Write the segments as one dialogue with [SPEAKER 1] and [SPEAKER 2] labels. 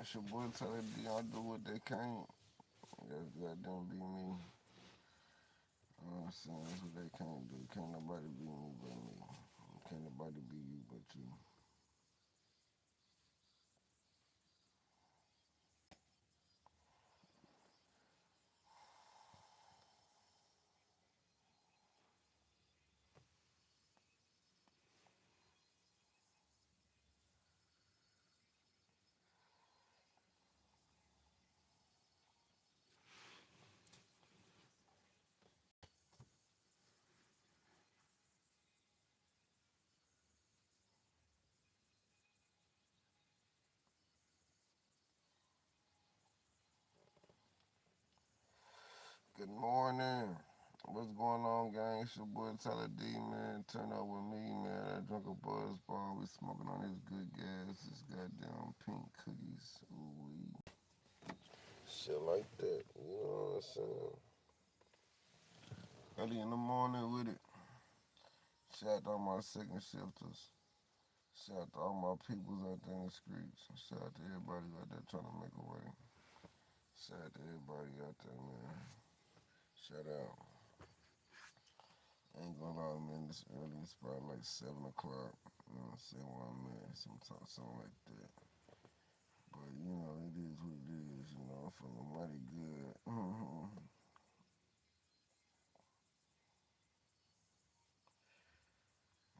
[SPEAKER 1] It's your boy Tyla Dee. I do what they can't. That's goddamn be me. You know what I'm saying? That's what they can't do. Can't nobody be me but me. Can't nobody be you but you. Good morning. What's going on, gang? It's your boy Tyla Dee, man. Turn up with me, man. I drunk a buzz bar. We smoking on this good gas. This goddamn pink cookies. Ooh, shit like that. You know what I'm saying? Early in the morning with it. Shout out to all my second shifters. Shout out to all my peoples out there in the streets. Shout out to everybody out there trying to make a way. Shout out to everybody out there, man. Shout out. I ain't gonna lie, man. This early, it's probably like 7 o'clock. You know what I'm saying? Where I'm at. Sometimes something like that. But, you know, it is what it is. You know, I'm feeling mighty good.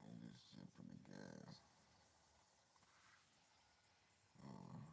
[SPEAKER 1] It is shit pretty gas. Mm.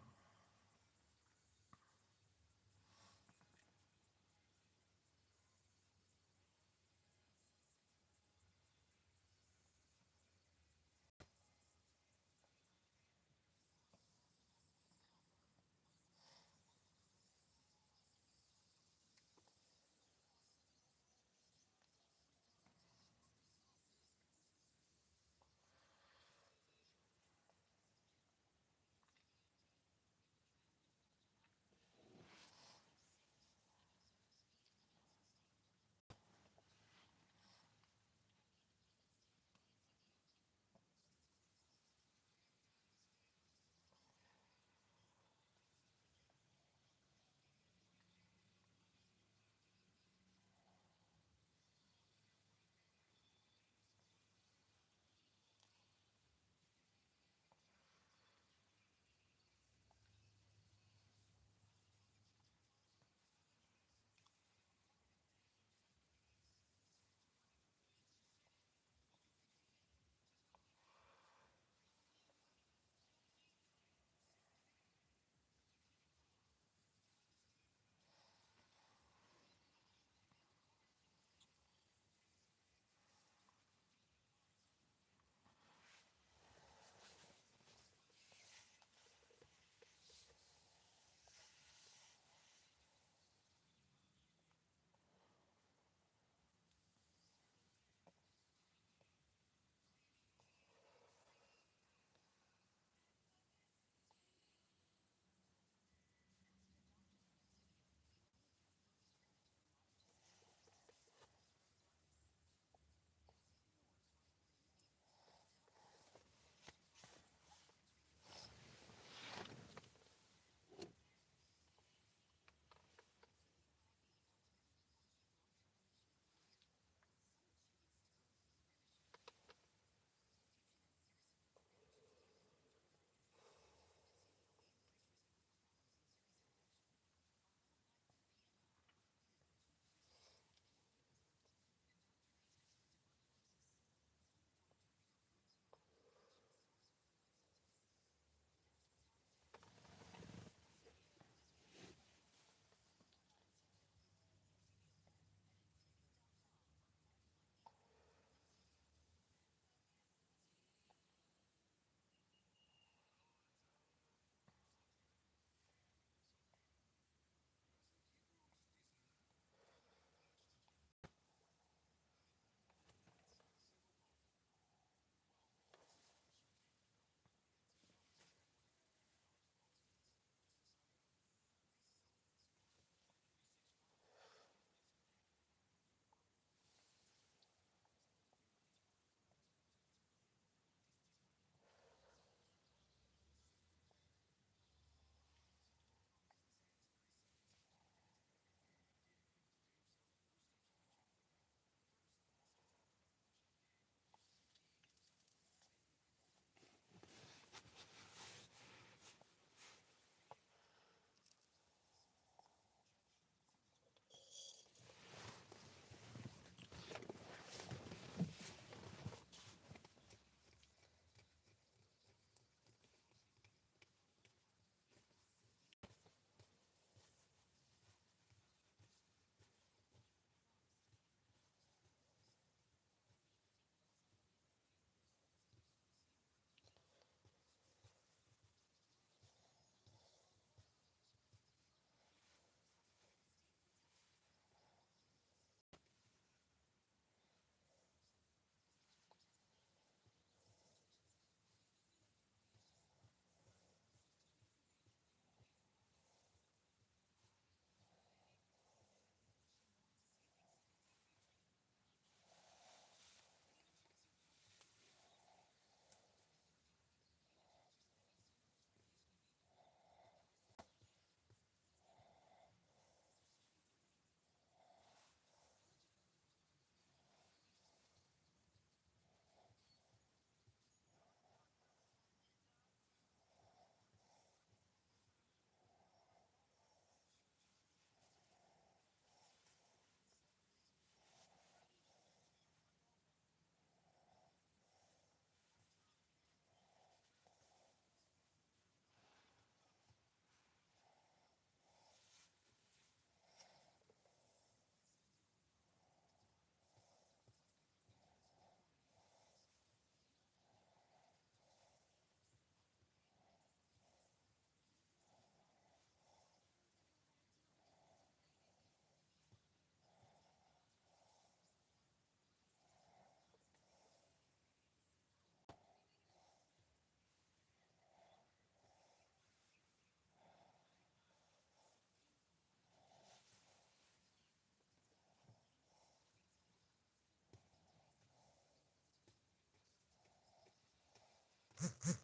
[SPEAKER 1] What's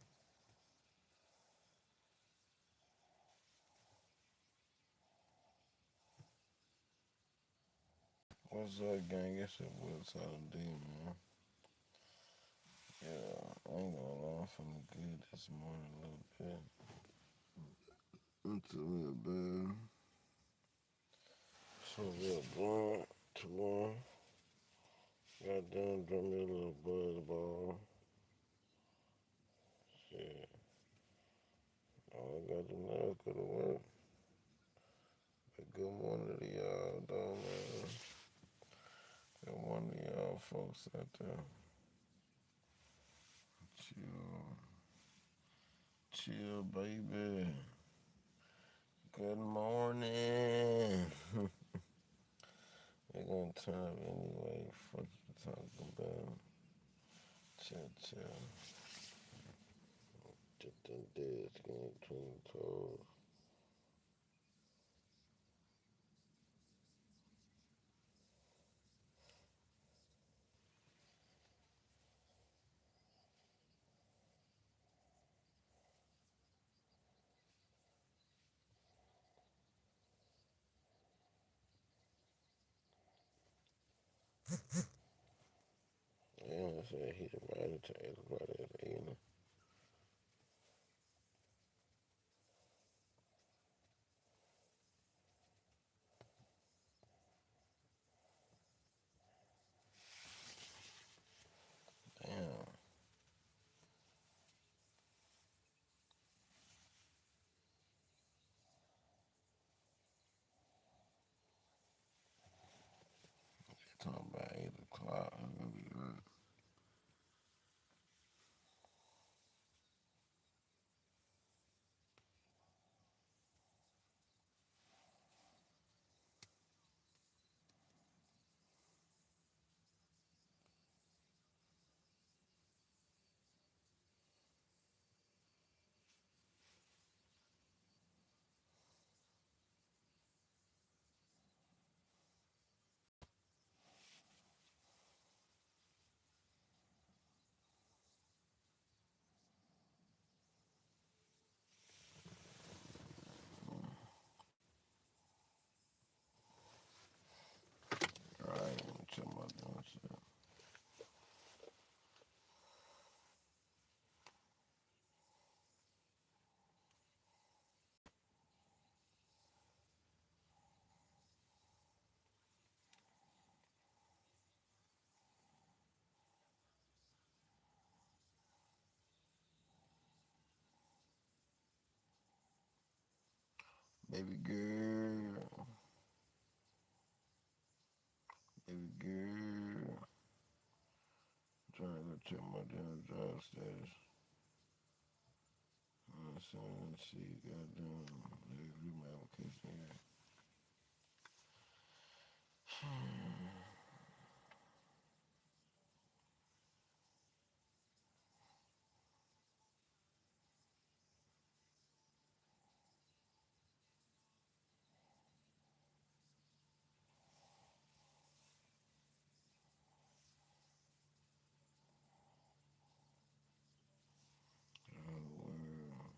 [SPEAKER 1] up, gang? It's your boy Tyla Dee, man. Yeah, I ain't gonna lie, I'm feeling good this morning a little bit. Into me a bed. So real blunt tomorrow. Goddamn, drop me a little buzz ball. Shit. All I got to know is go to work. But good morning to y'all, though, man. Good morning to y'all folks out there. Chill. Chill, baby. Good morning. We're gonna time anyway. Fuck you talking about. Chill, chill. Just them dead skin between toes. Yeah, I said he's invited to everybody at the evening. Damn. Talking about 8 o'clock. I'm gonna be right. Alright, I'm gonna check my damn shit. Baby girl. Baby girl. Trying to go check my damn job status. You know what I'm saying? See, goddamn, they agree my application here. Oh, well.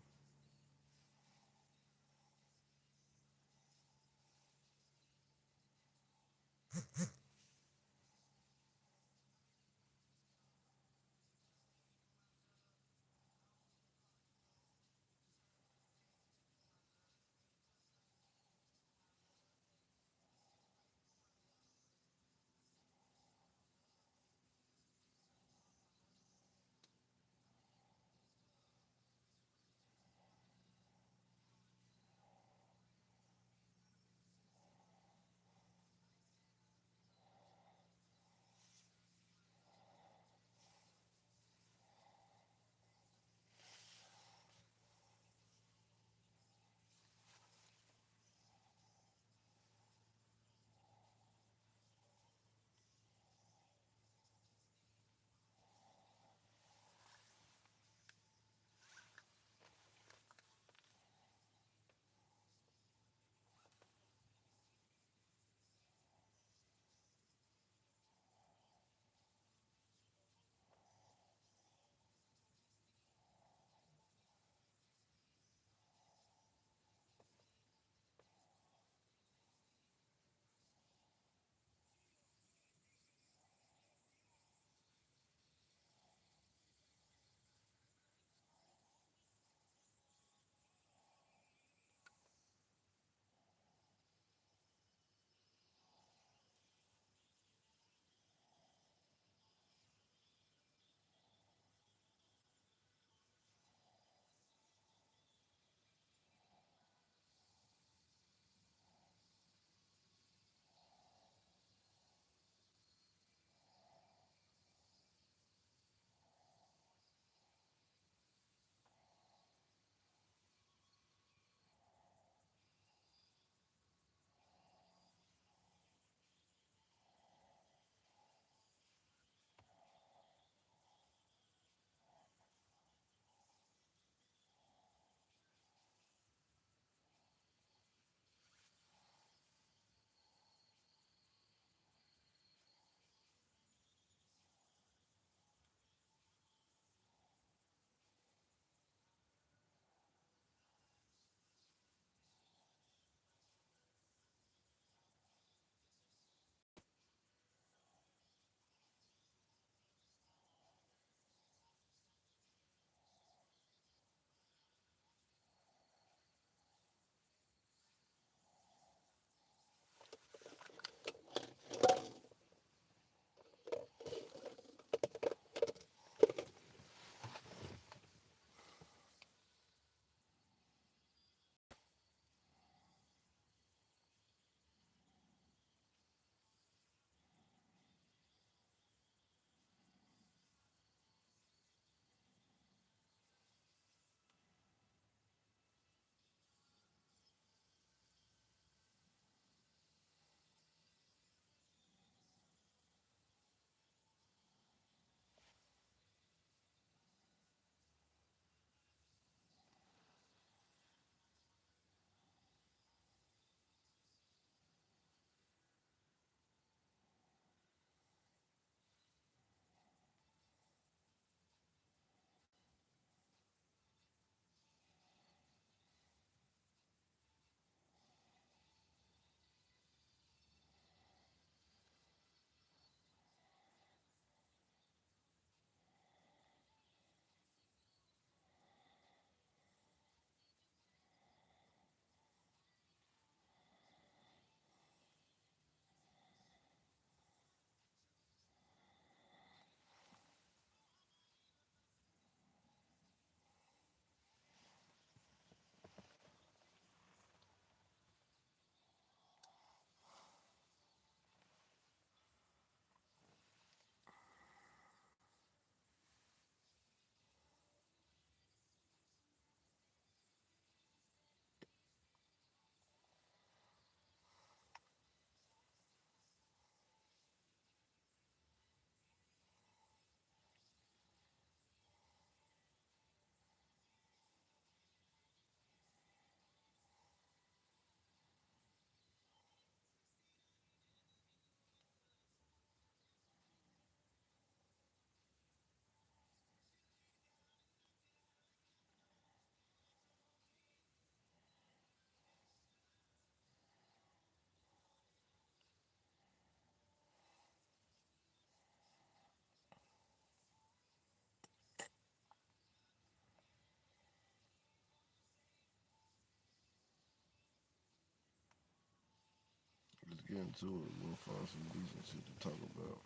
[SPEAKER 1] get into it. We'll find some decent shit to talk about.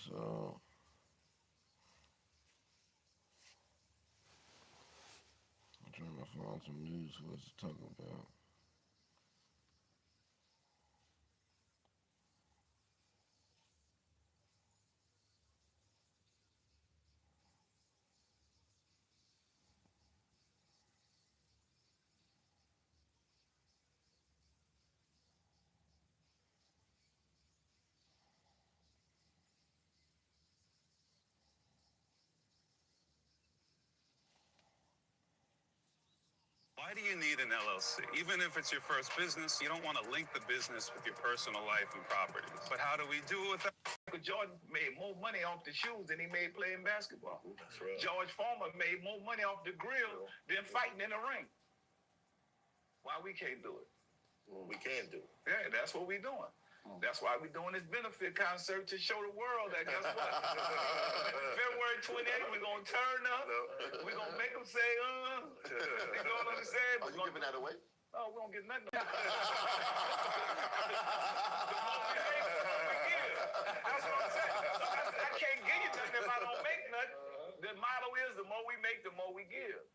[SPEAKER 1] So I'm trying to find some news for us to talk about.
[SPEAKER 2] Why do you need an LLC? Even if it's your first business, you don't want to link the business with your personal life and properties. But how do we do it without?
[SPEAKER 3] Jordan made more money off the shoes than he made playing basketball. That's right. George Foreman made more money off the grill than fighting in the ring. Why we can't do it?
[SPEAKER 4] Well, we can do it.
[SPEAKER 3] Yeah, that's what we're doing. That's why we're doing this benefit concert to show the world that guess what? February 28th, we're going to turn up. We're going to make them say, You know what I'm saying?
[SPEAKER 4] Are you giving that away?
[SPEAKER 3] No, we don't get nothing. That's what I'm saying. So I can't give you nothing if I don't make nothing. The motto is the more we make, the more we give.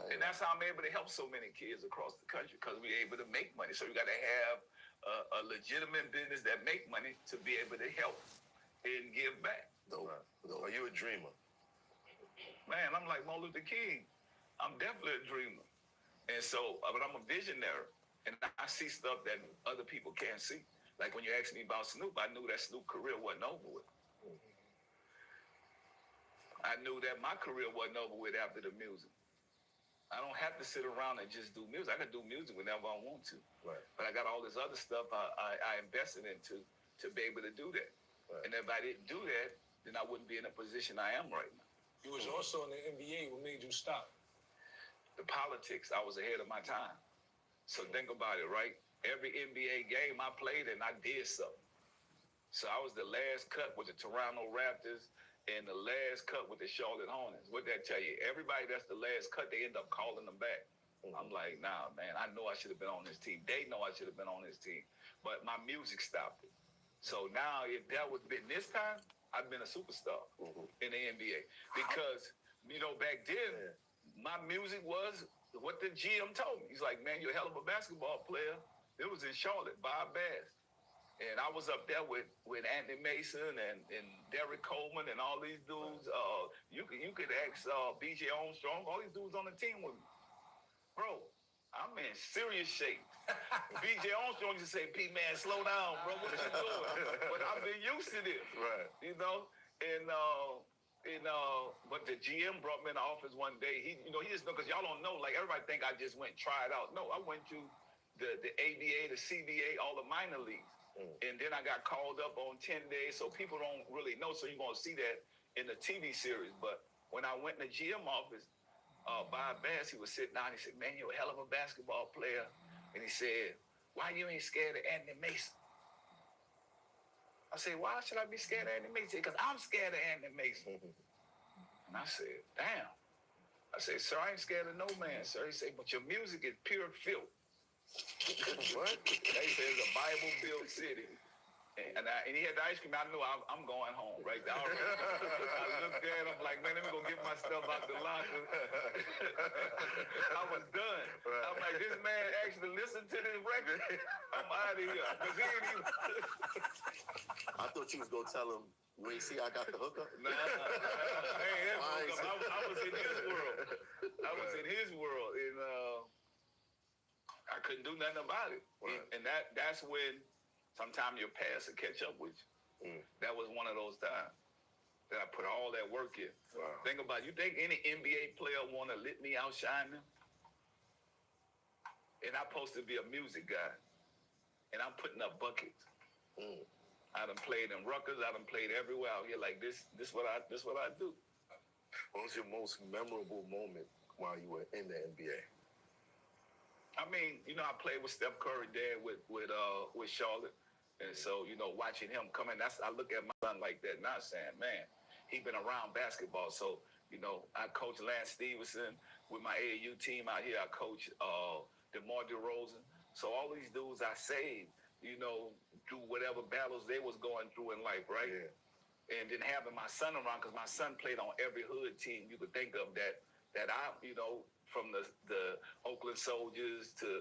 [SPEAKER 3] And that's how I'm able to help so many kids across the country because we're able to make money. So you got to have a legitimate business that make money to be able to help and give back.
[SPEAKER 4] Are you a dreamer?
[SPEAKER 3] Man, I'm like Martin Luther King. I'm definitely a dreamer. And so, but I'm a visionary. And I see stuff that other people can't see. Like when you asked me about Snoop, I knew that Snoop career wasn't over with. I knew that my career wasn't over with after the music. I don't have to sit around and just do music. I can do music whenever I want to.
[SPEAKER 4] Right.
[SPEAKER 3] But I got all this other stuff I invested into to be able to do that.
[SPEAKER 4] Right.
[SPEAKER 3] And if I didn't do that, then I wouldn't be in the position I am right now.
[SPEAKER 5] You was also in the NBA. What made you stop?
[SPEAKER 3] The politics, I was ahead of my time. So think about it, right? Every NBA game I played in, I did something. So I was the last cut with the Toronto Raptors and the last cut with the Charlotte Hornets. What that tell you? Everybody that's the last cut, they end up calling them back. I'm like, nah, man, I know I should have been on this team. They know I should have been on this team. But my music stopped it. So now, if that would have been this time, I'd been a superstar in the NBA. Because, you know, back then, my music was what the GM told me. He's like, man, you're a hell of a basketball player. It was in Charlotte, Bob Bass. And I was up there with Anthony Mason and Derrick Coleman and all these dudes. You could ask B.J. Armstrong, all these dudes on the team with me. Bro, I'm in serious shape. B.J. Armstrong used to say, P-Man, slow down, bro. What you doing? But I've been used to this.
[SPEAKER 4] Right.
[SPEAKER 3] You know? But the GM brought me in the office one day. He just know, because y'all don't know, like everybody think I just went try it out. No, I went to the ABA, the CBA, all the minor leagues. And then I got called up on 10 days, so people don't really know. So you're going to see that in the TV series. But when I went in the GM office, Bob Bass, he was sitting down. He said, man, you're a hell of a basketball player. And he said, why you ain't scared of Anthony Mason? I said, why should I be scared of Anthony Mason? Because I'm scared of Anthony Mason. And I said, damn. I said, sir, I ain't scared of no man, sir. He said, but your music is pure filth. What? They say it's a Bible-built city. And he had the ice cream. I knew I'm going home right there. I looked at him like, man, let me go get my stuff out the locker. I was done. Right. I'm like, this man actually listened to this record. I'm out of here. Because he ain't even...
[SPEAKER 4] I thought you was going to tell him, you ain't see I got the hookup?
[SPEAKER 3] Nah. I was in his world. I was in his world. And I couldn't do nothing about it. Right. And that's when sometimes your past will catch up with you. That was one of those times that I put all that work in. Wow. Think about it. You think any NBA player want to let me outshine them? And I'm supposed to be a music guy. And I'm putting up buckets. I done played in Rutgers. I done played everywhere out here like this. This what I do.
[SPEAKER 4] What was your most memorable moment while you were in the NBA?
[SPEAKER 3] I mean, you know, I played with Steph Curry there with Charlotte. And so, you know, watching him come in, I look at my son like that, not saying, man, he been around basketball. So, you know, I coach Lance Stevenson with my AAU team out here. I coach DeMar DeRozan. So all these dudes I saved, you know, through whatever battles they was going through in life, right? Yeah. And then having my son around, because my son played on every hood team you could think of that I, you know, from the Oakland Soldiers to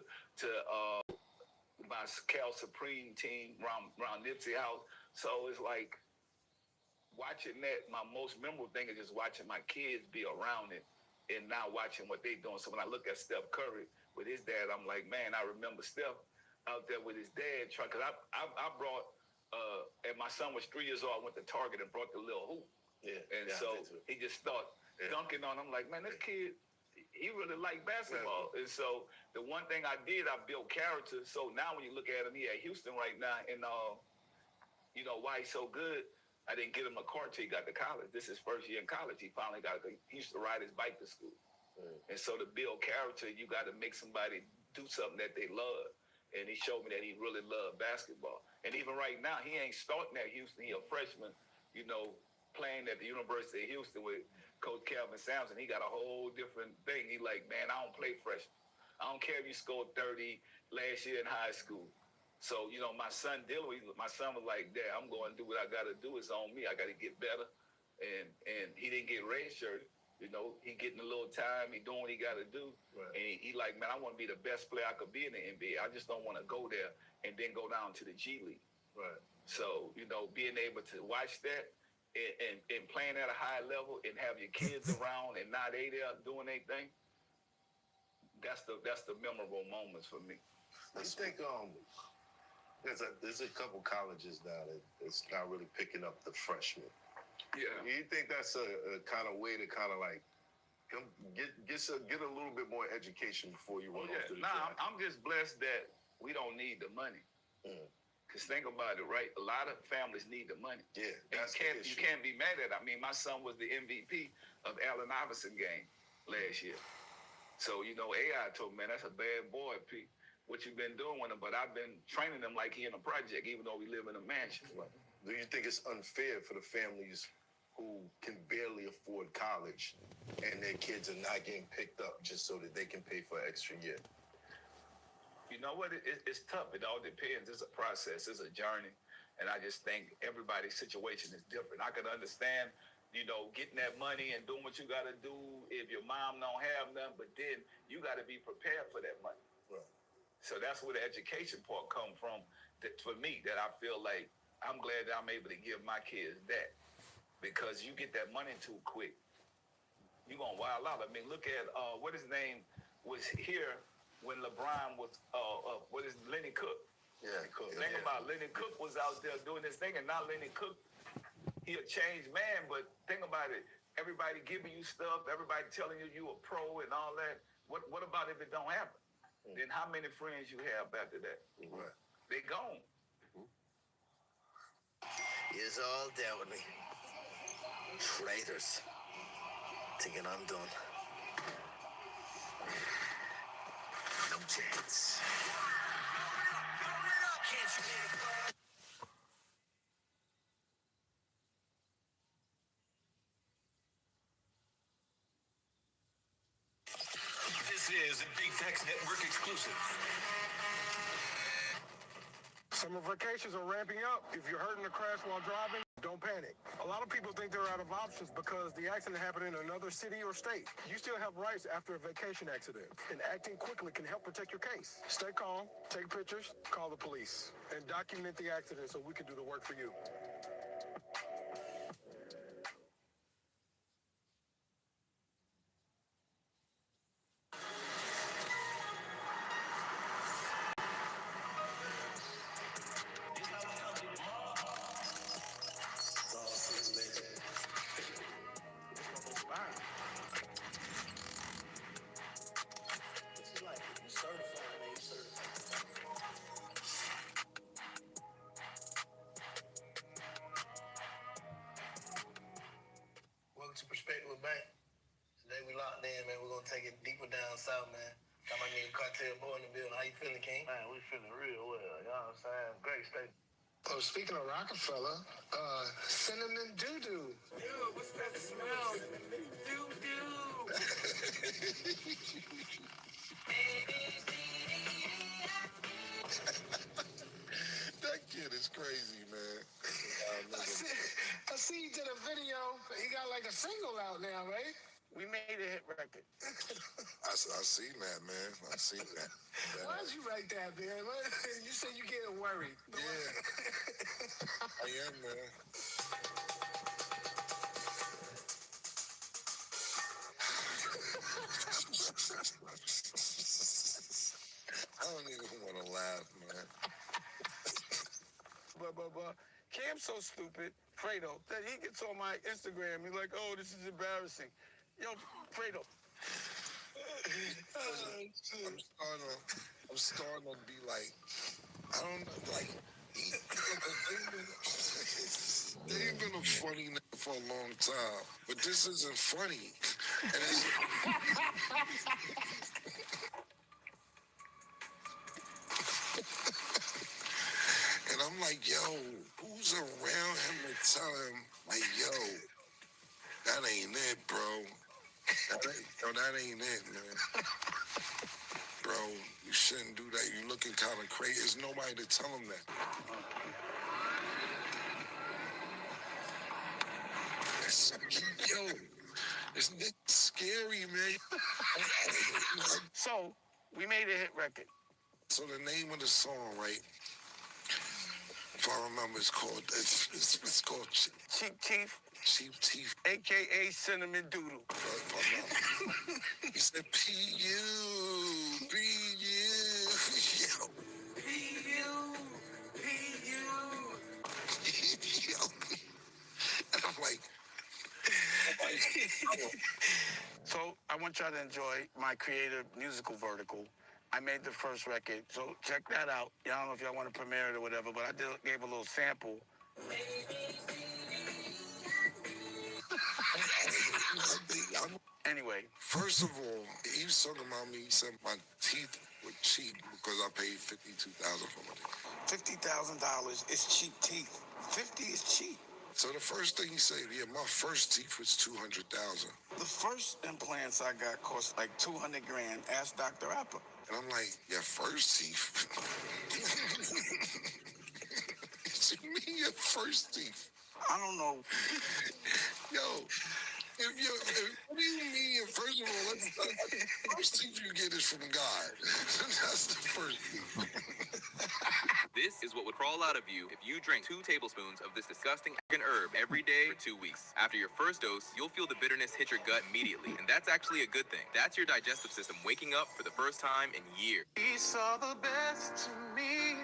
[SPEAKER 3] my Cal Supreme team around Nipsey House. So it's like watching that, my most memorable thing is just watching my kids be around it and now watching what they doing. So when I look at Steph Curry with his dad, I'm like, man, I remember Steph out there with his dad trying, because I brought, and my son was 3 years old, I went to Target and brought the little hoop. Yeah. And so he just started dunking on him. I'm like, man, this kid, he really liked basketball. And so the one thing I did, I built character. So now when you look at him, he at Houston right now, and you know why he's so good. I didn't get him a car till he got to college. This is his first year in college. He finally he used to ride his bike to school. And so to build character, you got to make somebody do something that they love. And he showed me that he really loved basketball. And even right now, he ain't starting at Houston. He a freshman, you know, playing at the University of Houston with Coach Calvin Sampson. He got a whole different thing. He like, man, I don't play freshman. I don't care if you scored 30 last year in high school. So, you know, my son Dylan, my son was like, Dad, I'm going to do what I got to do. It's on me. I got to get better. And he didn't get redshirted. You know, he getting a little time. He doing what he got to do. Right. And he like, man, I want to be the best player I could be in the NBA. I just don't want to go there and then go down to the G League. Right. So, you know, being able to watch that and playing at a high level and have your kids around and now they there doing their thing, that's the memorable moments for me.
[SPEAKER 4] I think there's a couple colleges now that's not really picking up the freshmen. Yeah. You think that's a kind of way to kind of like get a little bit more education before you run off to the draft?
[SPEAKER 3] I'm just blessed that we don't need the money. Because think about it, right? A lot of families need the money. Yeah, that's you can't be mad at it. I mean, my son was the MVP of Allen Iverson game last year. So, you know, AI told me, man, that's a bad boy, P. What you been doing with him? But I've been training him like he in a project, even though we live in a mansion.
[SPEAKER 4] Do you think it's unfair for the families who can barely afford college and their kids are not getting picked up just so that they can pay for an extra year?
[SPEAKER 3] You know what? It's tough. It all depends. It's a process. It's a journey. And I just think everybody's situation is different. I can understand, you know, getting that money and doing what you got to do if your mom don't have none, but then you got to be prepared for that money. Right. So that's where the education part come from. That for me, that I feel like I'm glad that I'm able to give my kids that. Because you get that money too quick, you're going to wild out. I mean, look at what his name was here when LeBron was, what is Lenny Cook? Yeah, Cook. Think about Lenny Cook was out there doing this thing, and now Lenny Cook, he a changed man, but think about it. Everybody giving you stuff, everybody telling you a pro and all that. What about if it don't happen? Then how many friends you have after that? Right. They gone.
[SPEAKER 6] It's all there with me. Traitors to get undone. No chance.
[SPEAKER 7] This is a Big Facts Network exclusive.
[SPEAKER 5] Summer vacations are ramping up. If you're hurt in a crash while driving, don't panic. A lot of people think they're out of options because the accident happened in another city or state. You still have rights after a vacation accident, and acting quickly can help protect your case. Stay calm, take pictures, call the police, and document the accident so we can do the work for you.
[SPEAKER 6] To Perspective Bank. Today we locked in, man. We're gonna take it deeper down south, man. Got my nigga Cartel Boy in the building. How you feeling, King?
[SPEAKER 8] Man, we feeling real well. You know what I'm saying? Great state.
[SPEAKER 5] Oh, speaking of Rockefeller, cinnamon doo-doo.
[SPEAKER 9] Dude, what's that smell? Doo-doo.
[SPEAKER 1] That kid is crazy, man.
[SPEAKER 5] I see you did a video. He got like a single out now, right?
[SPEAKER 6] We made a hit record.
[SPEAKER 1] I seen that, man. I seen that.
[SPEAKER 5] Why'd you write that, man? You said you getting worried.
[SPEAKER 1] Yeah. I am, man. I don't even want to laugh, man.
[SPEAKER 5] But Cam's so stupid, Fredo, that he gets on my Instagram. He's like, oh, this is embarrassing. Yo, Fredo.
[SPEAKER 1] I'm starting to be like, I don't know, like, they've been a funny nigga for a long time, but this isn't funny. And it's, and I'm like, yo, who's around him to tell him, like, yo, that ain't it, bro. That ain't it, man. Bro, you shouldn't do that. You looking kind of crazy. There's nobody to tell him that. Yo, this nigga's scary, man.
[SPEAKER 8] So, we made a hit record.
[SPEAKER 1] So the name of the song, right? If I remember, it's called
[SPEAKER 8] Cheap Teeth,
[SPEAKER 1] Cheap Teeth.
[SPEAKER 8] a.k.a. Cinnamon Doodle.
[SPEAKER 1] He said P.U. P.U.
[SPEAKER 9] P.U.
[SPEAKER 1] Yo. And I'm like,
[SPEAKER 8] So I want y'all to enjoy my creative musical vertical. I made the first record, so check that out. I don't know if y'all want to premiere it or whatever, but I gave a little sample. Anyway,
[SPEAKER 1] first of all, he was talking about me. He said my teeth were cheap because I paid $52,000 for my teeth.
[SPEAKER 8] $50,000 is cheap teeth. 50 is cheap.
[SPEAKER 1] So the first thing he said, yeah, my first teeth was $200,000.
[SPEAKER 8] The first implants I got cost like $200 grand. Ask Dr. Appa.
[SPEAKER 1] And I'm like, your first teeth? What you mean your first teeth?
[SPEAKER 8] I don't know.
[SPEAKER 1] Yo, what do you mean? First of all, the first teeth you get is from God. That's the first teeth.
[SPEAKER 10] This is what would crawl out of you if you drank 2 tablespoons of this disgusting herb every day for 2 weeks. After your first dose, you'll feel the bitterness hit your gut immediately, and that's actually a good thing. That's your digestive system waking up for the first time in years.
[SPEAKER 8] He saw the best to me.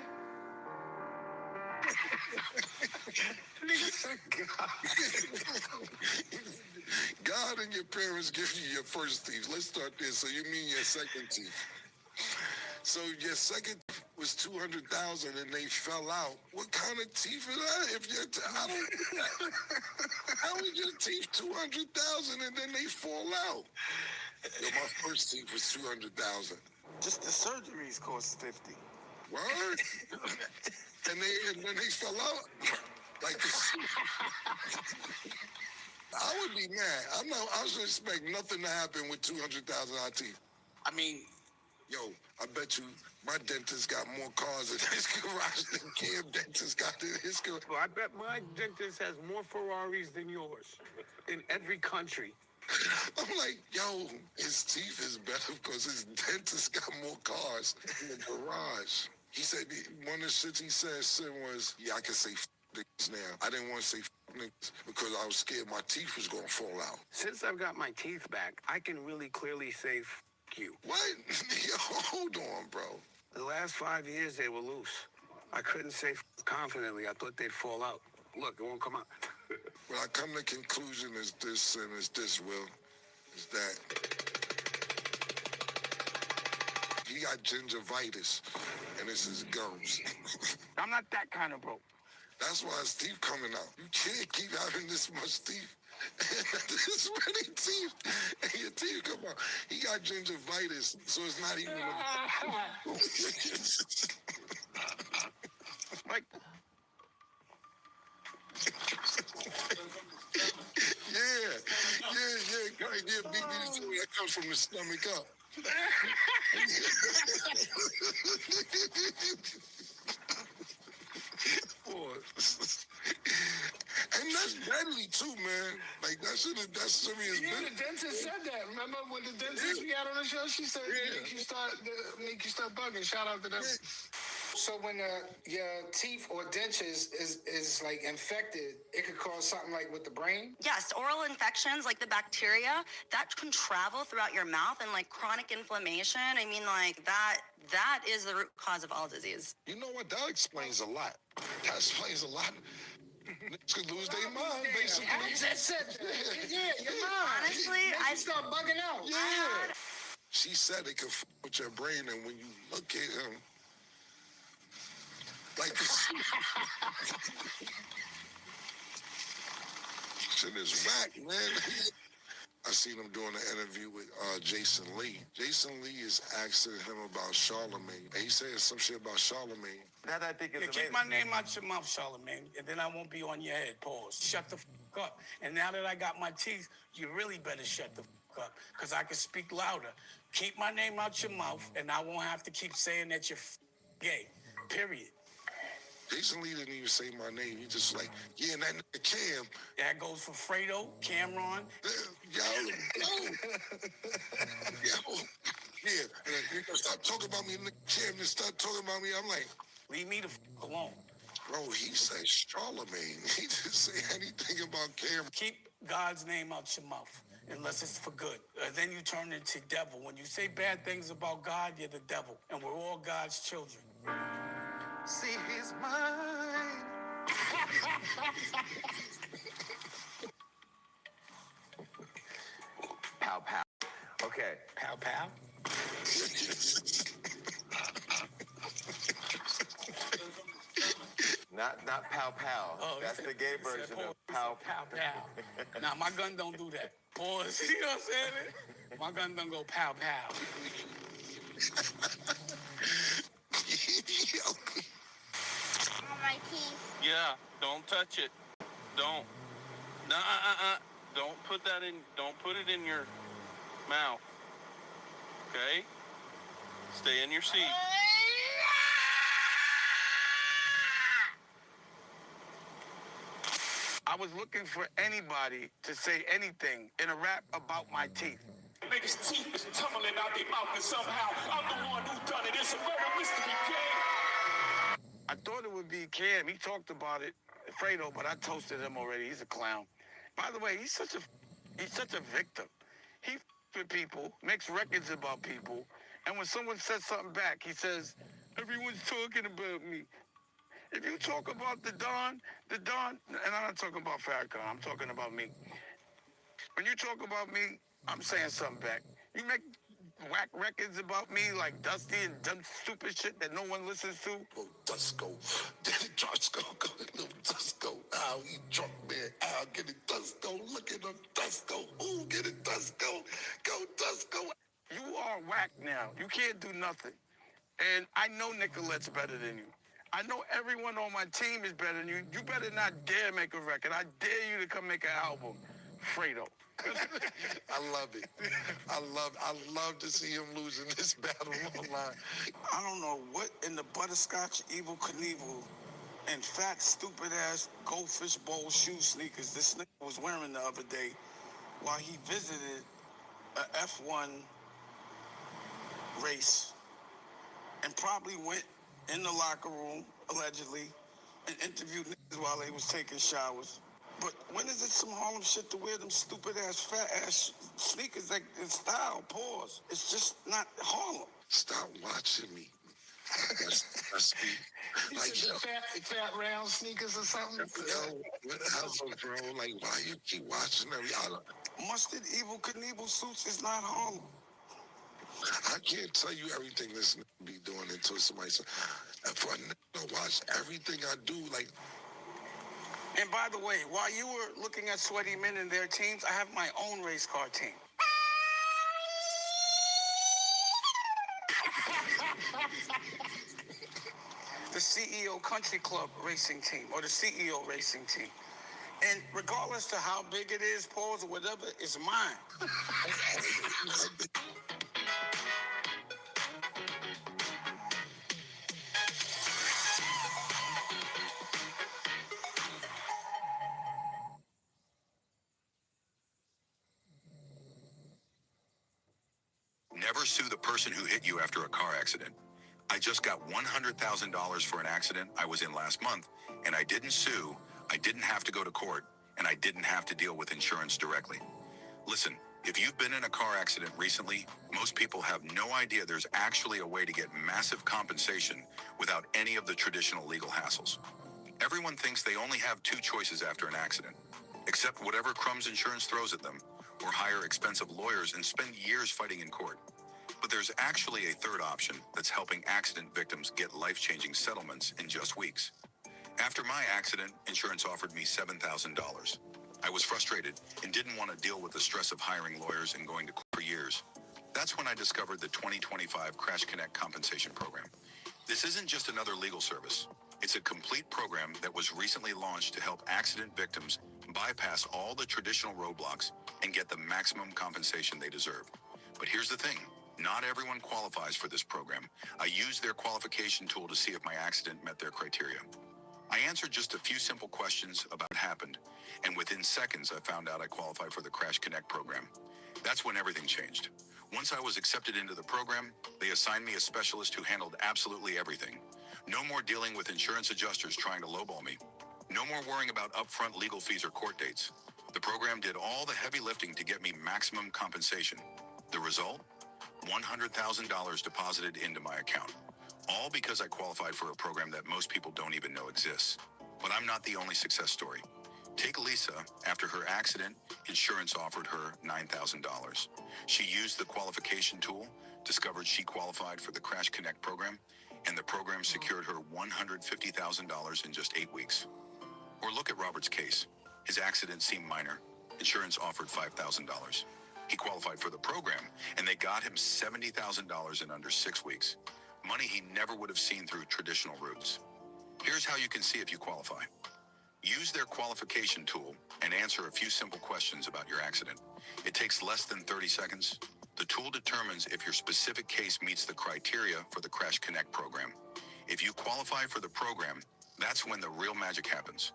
[SPEAKER 1] God and your parents give you your first teeth. Let's start there. So you mean your second teeth? So your second teeth was $200,000 and they fell out. What kind of teeth is that? If I don't get that. How is your teeth $200,000 and then they fall out? Yo, my first teeth was $200,000.
[SPEAKER 8] Just the surgeries cost $50.
[SPEAKER 1] What? and then they fell out. Like I would be mad. I should expect nothing to happen with $200,000 teeth.
[SPEAKER 8] I mean,
[SPEAKER 1] yo, I bet you my dentist got more cars in his garage than Cam dentist got in his garage.
[SPEAKER 5] Well, I bet my dentist has more Ferraris than yours in every country.
[SPEAKER 1] I'm like, yo, his teeth is better because his dentist got more cars in the garage. He said, one of the shits he said was, yeah, I can say niggas now. I didn't want to say niggas because I was scared my teeth was going to fall out.
[SPEAKER 5] Since I've got my teeth back, I can really clearly say you.
[SPEAKER 1] What? Yo, hold on, bro.
[SPEAKER 5] The last 5 years, they were loose. I couldn't say confidently. I thought they'd fall out. Look, it won't come out.
[SPEAKER 1] What I come to conclusion is this, and is this, Will, is that he got gingivitis, and it's his gums.
[SPEAKER 5] I'm not that kind of broke.
[SPEAKER 1] That's why his teeth coming out. You can't keep having this much teeth. This many teeth, and your teeth come out. He got gingivitis, so it's not even.
[SPEAKER 5] Like,
[SPEAKER 1] yeah, BB's that comes from the stomach up. And that's deadly too, man. Like that's serious.
[SPEAKER 5] yeah, the dentist said that. Remember when the dentist we had on the show? She said, make you start bugging. Shout out to them. So when your teeth or dentures is like infected, it could cause something like with the brain?
[SPEAKER 11] Yes, oral infections like the bacteria, that can travel throughout your mouth, and like chronic inflammation, I mean like that is the root cause of all disease.
[SPEAKER 1] You know what? That explains a lot. That explains a lot. Niggas could lose their mind, basically.
[SPEAKER 5] That's it. Yeah, your mind.
[SPEAKER 11] Honestly,
[SPEAKER 5] I start bugging out.
[SPEAKER 1] Yeah. She said it can f with your brain, and when you look at him, like this shit is whack, man. I seen him doing an interview with Jason Lee. Jason Lee is asking him about Charlemagne. And he's saying some shit about Charlemagne.
[SPEAKER 8] That I think is amazing. Keep my name out your mouth, Charlemagne, and then I won't be on your head. Pause. Shut the f up. And now that I got my teeth, you really better shut the f up, because I can speak louder. Keep my name out your mouth, and I won't have to keep saying that you're gay. Period.
[SPEAKER 1] Jason Lee didn't even say my name. He just like, yeah, and that nigga Cam.
[SPEAKER 8] That goes for Fredo, Cameron.
[SPEAKER 1] Yo. Yeah. Stop talking about me, nigga Cam, and stop talking about me. I'm like,
[SPEAKER 8] leave me the f alone.
[SPEAKER 1] Bro, he said Charlemagne. He didn't say anything about Cam.
[SPEAKER 8] Keep God's name out your mouth, unless it's for good. Then you turn into devil. When you say bad things about God, you're the devil. And we're all God's children.
[SPEAKER 1] See, he's mine.
[SPEAKER 12] Pow, pow. Okay.
[SPEAKER 8] Pow, pow.
[SPEAKER 12] Not pow, pow.
[SPEAKER 8] Oh,
[SPEAKER 12] that's the gay version of pow,
[SPEAKER 8] pow, pow. Nah, my gun don't do that. Pause. You know what I'm saying? My gun don't go pow, pow.
[SPEAKER 13] My teeth.
[SPEAKER 14] Yeah, don't touch it. Don't. Don't put that in. Don't put it in your mouth. Okay? Stay in your seat.
[SPEAKER 8] I was looking for anybody to say anything in a rap about my teeth.
[SPEAKER 7] Niggas' teeth is tumbling out their mouth, and somehow I'm the one who done it. It's a murder mystery, Cam.
[SPEAKER 8] I thought it would be Cam. He talked about it, Fredo, but I toasted him already. He's a clown. By the way, he's such a victim. He with people, makes records about people, and when someone says something back, he says, everyone's talking about me. If you talk about the Don, and I'm not talking about Farrakhan, I'm talking about me. When you talk about me, I'm saying something back. You make whack records about me like Dusty and dumb stupid shit that no one listens to.
[SPEAKER 1] Oh, Dusko. Daddy Dusko. Go little Dusko. Ow, he drunk, man. Ow, get it, Dusko. Look at him, Dusko. Ooh, get it, Dusko. Go, Dusko.
[SPEAKER 8] You are whack now. You can't do nothing. And I know Nicolette's better than you. I know everyone on my team is better than you. You better not dare make a record. I dare you to come make an album, Fredo.
[SPEAKER 1] I love it. I love to see him losing this battle online.
[SPEAKER 8] I don't know what in the butterscotch Evel Knievel and fat stupid ass goldfish bowl shoe sneakers this nigga was wearing the other day while he visited a F1 race and probably went in the locker room, allegedly, and interviewed niggas while they was taking showers. But when is it some Harlem shit to wear them stupid ass fat ass sneakers like in style? Pause. It's just not Harlem.
[SPEAKER 1] Stop watching me. That's me. Like, yo,
[SPEAKER 6] fat round sneakers or something.
[SPEAKER 1] Yo, whatever, bro. Like, why you keep watching every other?
[SPEAKER 8] Mustard Evel Knievel suits is not Harlem.
[SPEAKER 1] I can't tell you everything this nigga be doing until somebody says, for a nigga to watch everything I do, like.
[SPEAKER 8] And by the way, while you were looking at sweaty men and their teams, I have my own race car team. The CEO Country Club racing team, or the CEO racing team. And regardless to how big it is, pause or whatever, it's mine.
[SPEAKER 15] Never sue the person who hit you after a car accident. I just got $100,000 for an accident I was in last month, and I didn't sue, I didn't have to go to court, and I didn't have to deal with insurance directly. Listen, if you've been in a car accident recently, most people have no idea there's actually a way to get massive compensation without any of the traditional legal hassles. Everyone thinks they only have two choices after an accident: accept whatever crumbs insurance throws at them, or hire expensive lawyers and spend years fighting in court. But there's actually a third option that's helping accident victims get life-changing settlements in just weeks. After my accident, insurance offered me $7,000. I was frustrated and didn't want to deal with the stress of hiring lawyers and going to court for years. That's when I discovered the 2025 Crash Connect Compensation Program. This isn't just another legal service. It's a complete program that was recently launched to help accident victims bypass all the traditional roadblocks and get the maximum compensation they deserve. But here's the thing. Not everyone qualifies for this program. I used their qualification tool to see if my accident met their criteria. I answered just a few simple questions about what happened, and within seconds I found out I qualified for the Crash Connect program. That's when everything changed. Once I was accepted into the program, they assigned me a specialist who handled absolutely everything. No more dealing with insurance adjusters trying to lowball me. No more worrying about upfront legal fees or court dates. The program did all the heavy lifting to get me maximum compensation. The result? $100,000 deposited into my account. All because I qualified for a program that most people don't even know exists. But I'm not the only success story. Take Lisa. After her accident, insurance offered her $9,000. She used the qualification tool, discovered she qualified for the Crash Connect program, and the program secured her $150,000 in just 8 weeks. Or look at Robert's case. His accident seemed minor. Insurance offered $5,000. He qualified for the program, and they got him $70,000 in under 6 weeks. Money he never would have seen through traditional routes. Here's how you can see if you qualify. Use their qualification tool and answer a few simple questions about your accident. It takes less than 30 seconds. The tool determines if your specific case meets the criteria for the Crash Connect program. If you qualify for the program, that's when the real magic happens.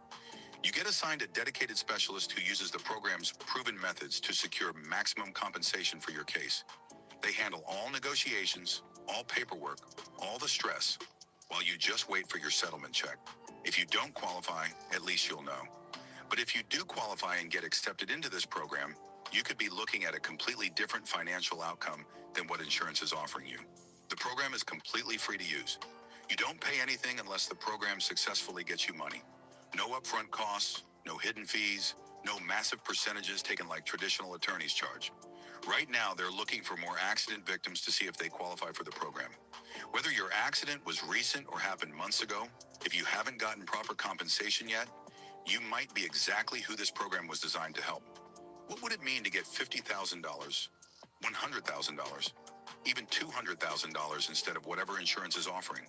[SPEAKER 15] You get assigned a dedicated specialist who uses the program's proven methods to secure maximum compensation for your case. They handle all negotiations, all paperwork, all the stress, while you just wait for your settlement check. If you don't qualify, at least you'll know. But if you do qualify and get accepted into this program, you could be looking at a completely different financial outcome than what insurance is offering you. The program is completely free to use. You don't pay anything unless the program successfully gets you money. No upfront costs, no hidden fees, no massive percentages taken like traditional attorneys charge. Right now, they're looking for more accident victims to see if they qualify for the program. Whether your accident was recent or happened months ago, if you haven't gotten proper compensation yet, you might be exactly who this program was designed to help. What would it mean to get $50,000, $100,000, even $200,000 instead of whatever insurance is offering?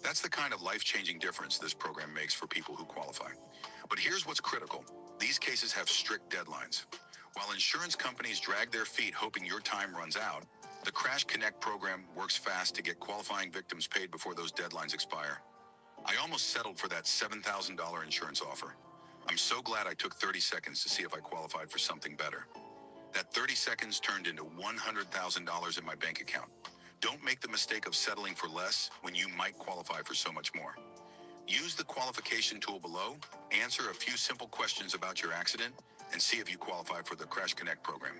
[SPEAKER 15] That's the kind of life-changing difference this program makes for people who qualify. But here's what's critical. These cases have strict deadlines. While insurance companies drag their feet hoping your time runs out, the Crash Connect program works fast to get qualifying victims paid before those deadlines expire. I almost settled for that $7,000 insurance offer. I'm so glad I took 30 seconds to see if I qualified for something better. That 30 seconds turned into $100,000 in my bank account. Don't make the mistake of settling for less when you might qualify for so much more. Use the qualification tool below, answer a few simple questions about your accident, and see if you qualify for the Crash Connect program.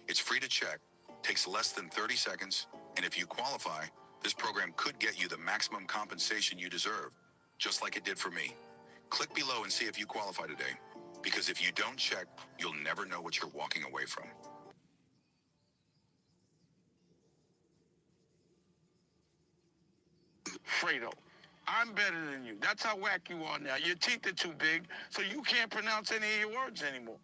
[SPEAKER 15] It's free to check, takes less than 30 seconds, and if you qualify, this program could get you the maximum compensation you deserve, just like it did for me. Click below and see if you qualify today, because if you don't check, you'll never know what you're walking away from.
[SPEAKER 8] Fredo, I'm better than you. That's how whack you are now. Your teeth are too big, so you can't pronounce any of your words anymore.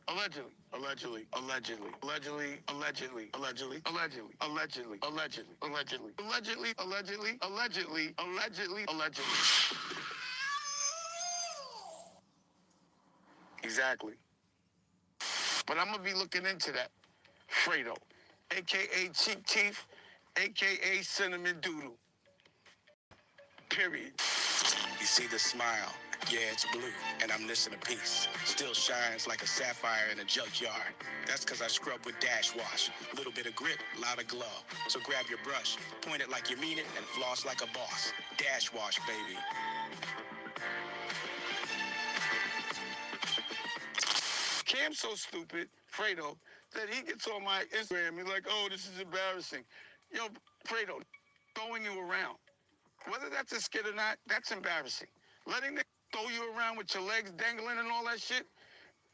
[SPEAKER 8] Allegedly, allegedly, allegedly, allegedly, allegedly, allegedly, allegedly, allegedly, allegedly, allegedly, allegedly, allegedly, allegedly, allegedly, allegedly. Exactly. But I'm gonna be looking into that. Fredo, aka cheap teeth, aka cinnamon doodle. Period.
[SPEAKER 16] You see the smile, yeah, it's blue, and I'm missing a piece. Still shines like a sapphire in a junkyard. That's because I scrub with Dash Wash. Little bit of grip, lot of glow. So grab your brush, point it like you mean it, and floss like a boss. Dash Wash, baby.
[SPEAKER 8] Cam's so stupid, Fredo, that he gets on my Instagram. He's like, oh, this is embarrassing. Yo, Fredo, throwing you around. Whether that's a skit or not, that's embarrassing. Letting them throw you around with your legs dangling and all that shit,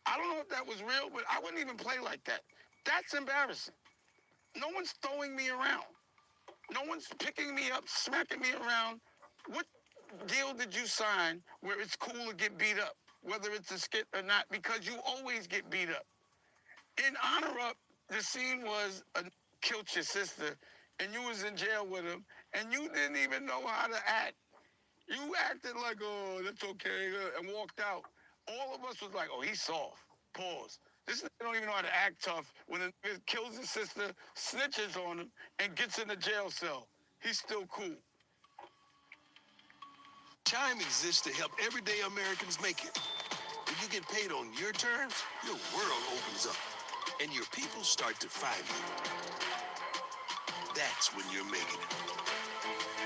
[SPEAKER 8] I don't know if that was real, but I wouldn't even play like that. That's embarrassing. No one's throwing me around. No one's picking me up, smacking me around. What deal did you sign where it's cool to get beat up, whether it's a skit or not? Because you always get beat up. In Honor Up, the scene was killed your sister, and you was in jail with him, and you didn't even know how to act. You acted like, oh, that's okay, and walked out. All of us was like, oh, he's soft. Pause. This nigga don't even know how to act tough when a nigga kills his sister, snitches on him, and gets in a jail cell. He's still cool.
[SPEAKER 17] Chime exists to help everyday Americans make it. When you get paid on your terms, your world opens up, and your people start to find you. That's when you're making it.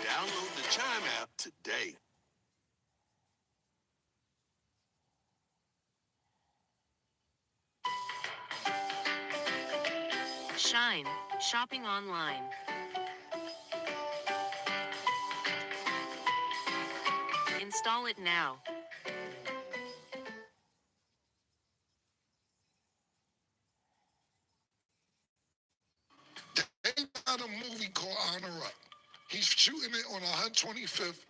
[SPEAKER 17] Download the Chime app today.
[SPEAKER 18] Shine, shopping online. Install it now.
[SPEAKER 19] They got a movie called Honor Up. He's shooting it on 125th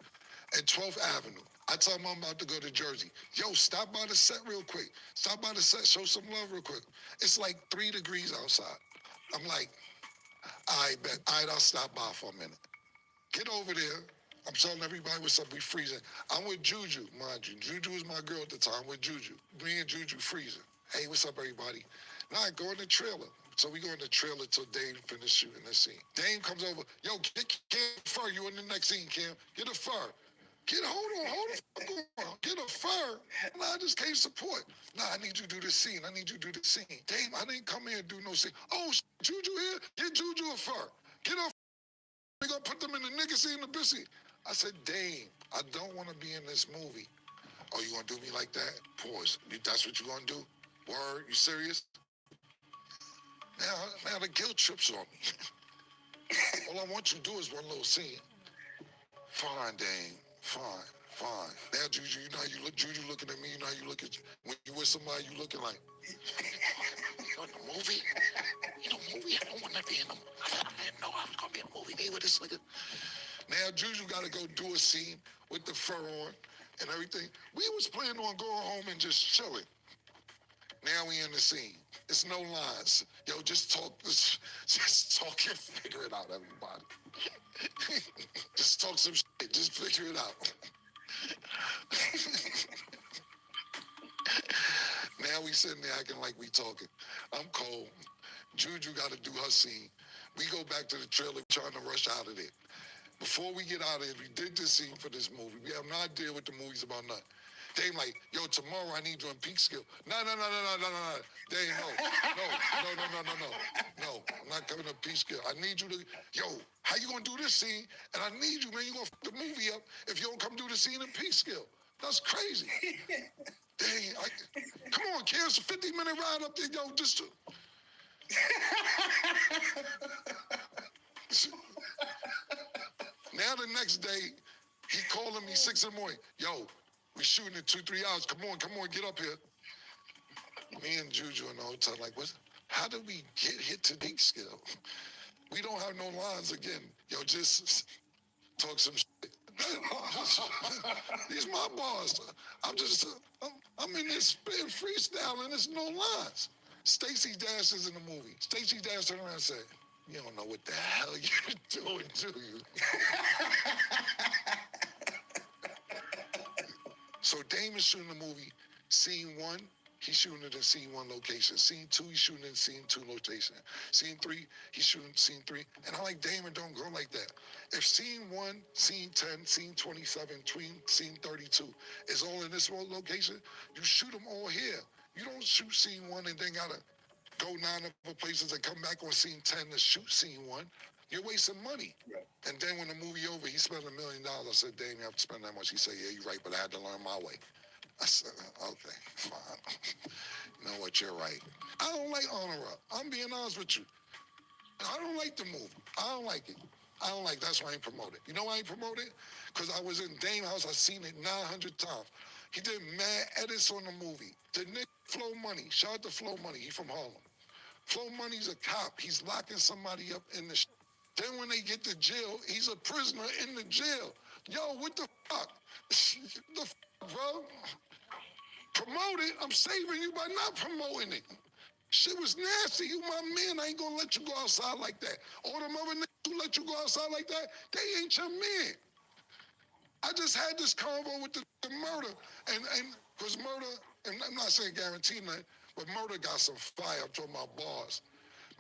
[SPEAKER 19] and 12th Avenue. I tell him I'm about to go to Jersey. Yo, stop by the set real quick. Stop by the set, show some love real quick. It's like 3 degrees outside. I'm like, all right, bet. All right, I'll stop by for a minute. Get over there. I'm telling everybody what's up. We freezing. I'm with Juju, mind you. Juju was my girl at the time. With Juju. Me and Juju freezing. Hey, what's up, everybody? Now I go in the trailer. So we go in the trailer till Dame finished shooting the scene. Dame comes over. Yo, get Cam fur. You in the next scene, Cam. Get a fur. Hold on. Get a fur. Nah, I just came support. Nah, I need you to do the scene. I need you to do the scene. Dame, I didn't come here and do no scene. Oh, Juju here? Get Juju a fur. Get a we gonna put them in the nigga scene, the bitch. I said, Dame, I don't want to be in this movie. Oh, you gonna do me like that? Pause. That's what you gonna do? Word? You serious? Now the guilt trips on me. All I want you to do is one little scene. Fine, Dame. Fine. Now, Juju, you know how you look. Juju looking at me. You know how you look at when you with somebody. You looking like you in the movie. You know, movie. I don't want to be in them. I didn't know I was gonna be in a movie. Hey, with this nigga. Now Juju got to go do a scene with the fur on and everything. We was planning on going home and just chilling. Now we in the scene. It's no lines. Yo, just talk and figure it out, everybody. Just talk some shit. Just figure it out. Now we sitting there acting like we talking. I'm cold. Juju got to do her scene. We go back to the trailer trying to rush out of there. Before we get out of here, we did this scene for this movie. We have no idea what the movie's about, nothing. They like, yo, tomorrow I need you in Peekskill. No. They ain't no. I'm not coming to Peekskill. I need you to, yo, how you gonna do this scene? And I need you, man. You gonna fuck the movie up if you don't come do the scene in Peekskill. That's crazy. Come on, kid. It's a 50-minute ride up there, yo, just to... Now the next day, he calling me 6 in the morning. Yo, we shooting in 2-3 hours. Come on, get up here. Me and Juju in the hotel, like, what? How did we get hit to Peekskill? We don't have no lines again. Yo, just talk some shit. These my bars. I'm in this spitting freestyle and there's no lines. Stacey Dash is in the movie. Stacey Dash turned around and said, you don't know what the hell you're doing, do you? So Dame is shooting the movie, scene 1, he's shooting it in scene 1 location. Scene 2, he's shooting in scene 2 location. Scene 3, he's shooting scene 3. And I like Damon don't go like that. If scene 1, scene 10, scene 27, scene 32 is all in this one location, you shoot them all here. You don't shoot scene 1 and then gotta go 9 other places and come back on scene 10 to shoot scene 1. You're wasting money. Right. And then when the movie over, he spent $1 million. I said, Dame, you have to spend that much. He said, yeah, you're right, but I had to learn my way. I said, okay, fine. You know what, you're right. I don't like Honor Up. I'm being honest with you. I don't like the movie. I don't like it. That's why I ain't promote it. You know why I ain't promote it? Because I was in Dame house. I seen it 900 times. He did mad edits on the movie. The nigga Flow Money. Shout out to Flow Money. He from Harlem. Flow Money's a cop. He's locking somebody up in the Then when they get to jail, he's a prisoner in the jail. Yo, what the fuck? The fuck, bro? Promote it. I'm saving you by not promoting it. Shit was nasty. You my man. I ain't gonna let you go outside like that. All them other niggas who let you go outside like that, they ain't your man. I just had this convo with the murder, and because murder, and I'm not saying guarantee nothing, but murder got some fire. I'm talking about bars.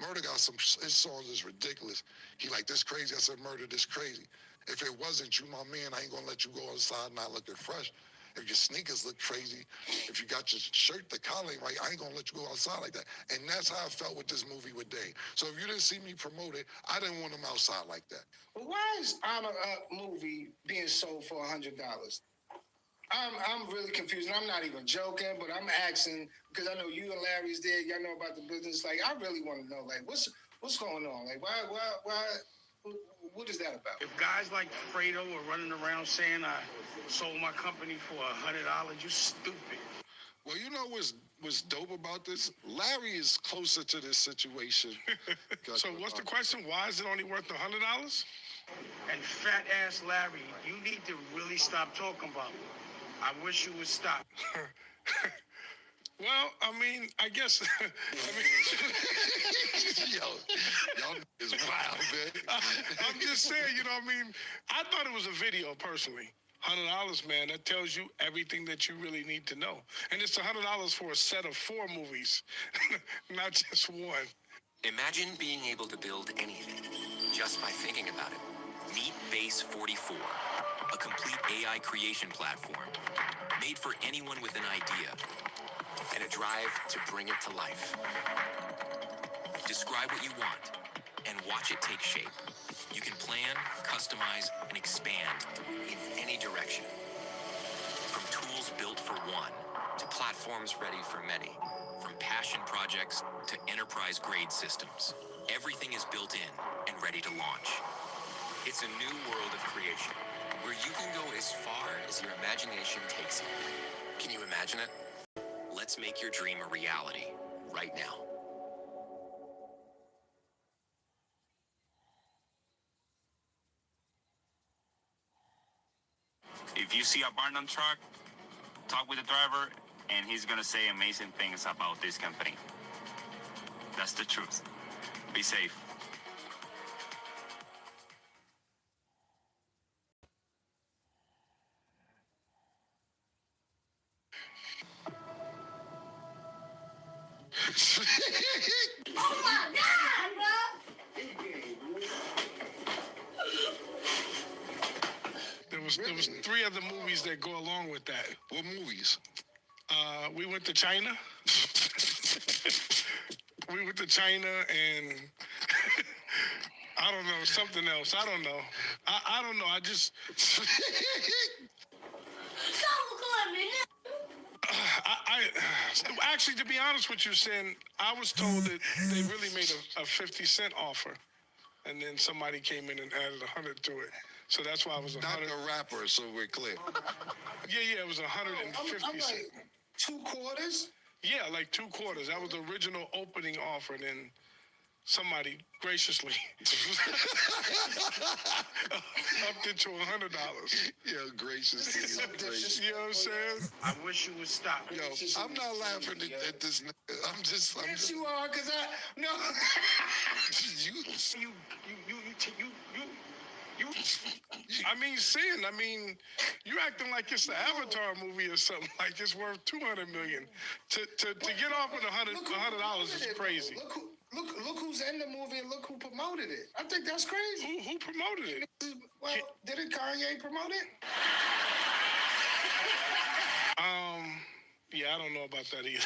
[SPEAKER 19] Murder got some, his songs is ridiculous. He like, this crazy. I said, murder, this crazy. If it wasn't you, my man, I ain't gonna let you go outside not looking fresh. If your sneakers look crazy, if you got your shirt, the collar ain't right, I ain't gonna let you go outside like that. And that's how I felt with this movie with Dame. So if you didn't see me promote it, I didn't want him outside like that.
[SPEAKER 6] But why is Honor Up movie being sold for $100? I'm really confused, and I'm not even joking, but I'm asking because I know you and Larry's there. Y'all know about the business. Like, I really want to know, like, what's going on? Like, why? What is that about?
[SPEAKER 8] If guys like Fredo are running around saying I sold my company for $100, you stupid.
[SPEAKER 19] Well, you know what's dope about this? Larry is closer to this situation.
[SPEAKER 5] So what's the question? Why is it only worth $100?
[SPEAKER 8] And fat ass Larry, you need to really stop talking about me. I wish you would stop.
[SPEAKER 5] Well, I mean, I guess.
[SPEAKER 19] Y'all is wild, man.
[SPEAKER 5] I'm just saying, you know what I mean? I thought it was a video, personally. $100, man, that tells you everything that you really need to know. And it's $100 for a set of 4 movies, not just one.
[SPEAKER 10] Imagine being able to build anything just by thinking about it. Meet Base 44, a complete AI creation platform made for anyone with an idea and a drive to bring it to life. Describe what you want and watch it take shape. You can plan, customize, and expand in any direction. From tools built for one to platforms ready for many. From passion projects to enterprise-grade systems. Everything is built in and ready to launch. It's a new world of creation where you can go as far as your imagination takes you. Can you imagine it? Let's make your dream a reality right now.
[SPEAKER 2] If you see a abandoned truck, talk with the driver, and he's gonna say amazing things about this company. That's the truth. Be safe.
[SPEAKER 13] Oh my God, bro!
[SPEAKER 5] There was 3 other movies that go along with that.
[SPEAKER 19] What movies?
[SPEAKER 5] We went to China. We went to China and I don't know, something else. I don't know. I don't know. I just
[SPEAKER 13] Stop recording me now.
[SPEAKER 5] Actually, to be honest with you, Sin, I was told that they really made a 50-cent offer, and then somebody came in and added 100 to it. So that's why I was 100.
[SPEAKER 19] Not the rapper, so we're clear.
[SPEAKER 5] Yeah, it was 150
[SPEAKER 6] I'm
[SPEAKER 5] cents.
[SPEAKER 6] like, 2 quarters?
[SPEAKER 5] Yeah, like 2 quarters. That was the original opening offer, and then somebody graciously upped it to $100.
[SPEAKER 19] Yeah, graciously.
[SPEAKER 5] You know what I'm saying?
[SPEAKER 8] I wish you would stop.
[SPEAKER 19] Yo, I'm not laughing at this nigga. I'm just.
[SPEAKER 6] Yes, you are, because no.
[SPEAKER 5] I mean, Sin, you acting like it's the Avatar movie or something, like it's worth $200 million. To get off with $100 is crazy.
[SPEAKER 6] Look who's in the movie and look who promoted it. I think that's crazy.
[SPEAKER 5] Who promoted it?
[SPEAKER 6] Well, didn't Kanye promote it?
[SPEAKER 5] Yeah, I don't know about that either.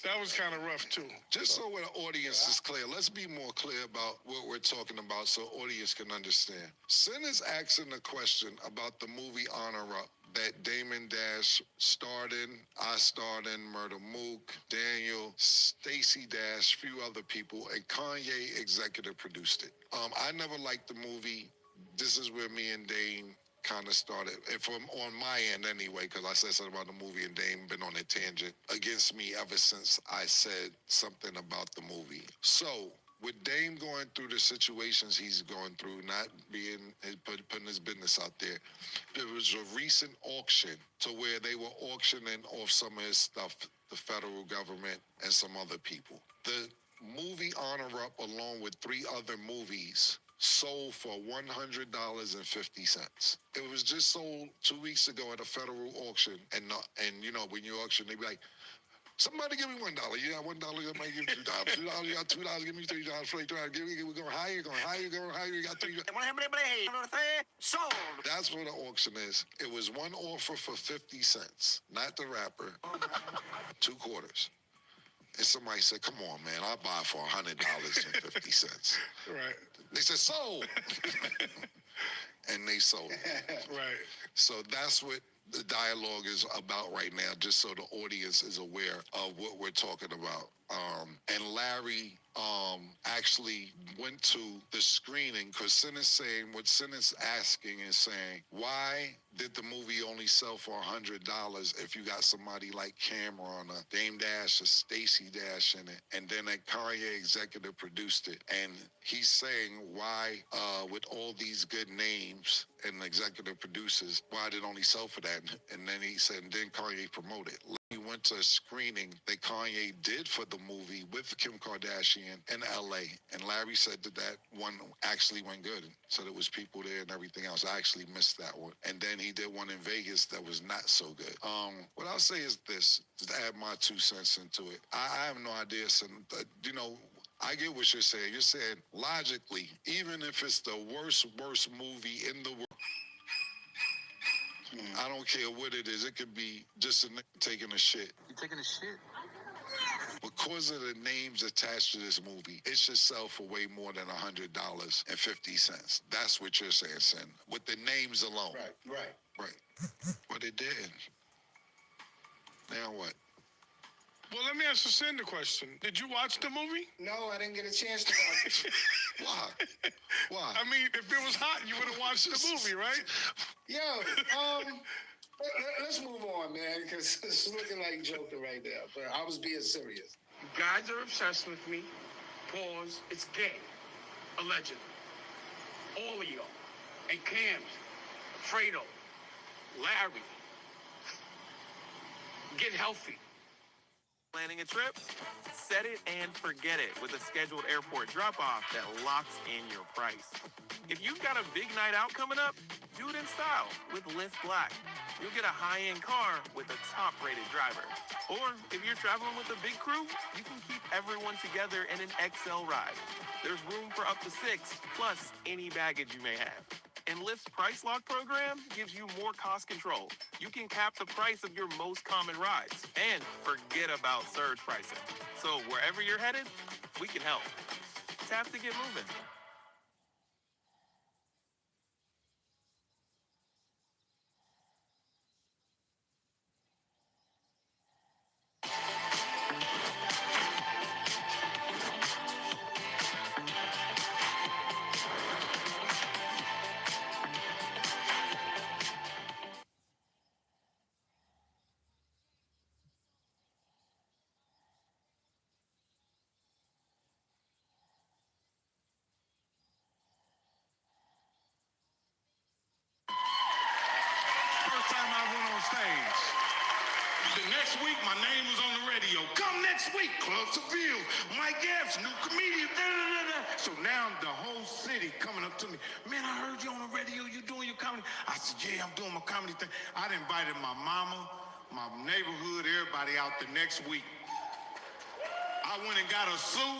[SPEAKER 5] That was kind of rough too.
[SPEAKER 19] Just so the audience is clear, let's be more clear about what we're talking about so audience can understand. Sin is asking a question about the movie Honor Up that Damon Dash starred in, I starred in, Murder Mook, Daniel, Stacey Dash, few other people, and Kanye executive produced it. I never liked the movie. This is where me and Dame kind of started, from on my end anyway, because I said something about the movie and Dame been on a tangent against me ever since I said something about the movie. So with Dame going through the situations he's going through, not putting his business out there, there was a recent auction to where they were auctioning off some of his stuff, the federal government and some other people. The movie Honor Up, along with 3 other movies, sold for $100.50. It was just sold 2 weeks ago at a federal auction, and you know, when you auction, they be like, somebody give me $1. You got $1, somebody give me $2. $2, you got $2, give me $3, $3. We're going higher, you got $3. Sold. That's what an auction is. It was one offer for 50 cents, not the rapper, 2 quarters. And somebody said, come on, man, I'll buy for $100.50.
[SPEAKER 5] Right.
[SPEAKER 19] They said, sold. And they sold it.
[SPEAKER 5] Right.
[SPEAKER 19] So that's what the dialogue is about right now, just so the audience is aware of what we're talking about. And Larry actually went to the screening because Sin is saying, what Sin is asking is saying, why did the movie only sell for $100 if you got somebody like Cameron, or Dame Dash, or Stacey Dash in it, and then a Kanye executive produced it? And he's saying why, with all these good names and executive producers, why did it only sell for that? And then he said, and then Kanye promoted. He went to a screening that Kanye did for the movie with Kim Kardashian in L.A. And Larry said that one actually went good. Said it was people there and everything else. I actually missed that one. And then he did one in Vegas that was not so good. What I'll say is this, to add my 2 cents into it. I have no idea, you know, I get what you're saying. You're saying, logically, even if it's the worst movie in the world, I don't care what it is. It could be just a nigga taking a shit.
[SPEAKER 8] You taking a shit?
[SPEAKER 19] Because of the names attached to this movie, it should sell for way more than $100.50. That's what you're saying, Sin. With the names alone. Right. But it didn't. Now what?
[SPEAKER 5] Well, let me ask Sin the question. Did you watch the movie?
[SPEAKER 6] No, I didn't get a chance to watch it.
[SPEAKER 19] Why?
[SPEAKER 5] I mean, if it was hot, you would have watched the movie, right?
[SPEAKER 6] Yo, let's move on, man, because it's looking like Joker right now. But I was being serious.
[SPEAKER 8] You guys are obsessed with me. Pause. It's gay. Allegedly. All of y'all. And Cam's. Fredo. Larry. Get healthy.
[SPEAKER 10] Planning a trip? Set it and forget it with a scheduled airport drop-off that locks in your price. If you've got a big night out coming up, do it in style with Lyft Black. You'll get a high-end car with a top-rated driver. Or if you're traveling with a big crew, you can keep everyone together in an XL ride. There's room for up to 6, plus any baggage you may have. And Lyft's Price Lock program gives you more cost control. You can cap the price of your most common rides. And forget about surge pricing. So wherever you're headed, we can help. Tap to get moving.
[SPEAKER 7] First time I went on stage. The next week, my name was on the radio. Come next week, Club Seville. Mike Epps, new comedian. So now the whole city coming up to me. Man, I heard you on the radio. You doing your comedy? I said, yeah, I'm doing my comedy thing. I invited my mama, my neighborhood, everybody out the next week. I went and got a suit.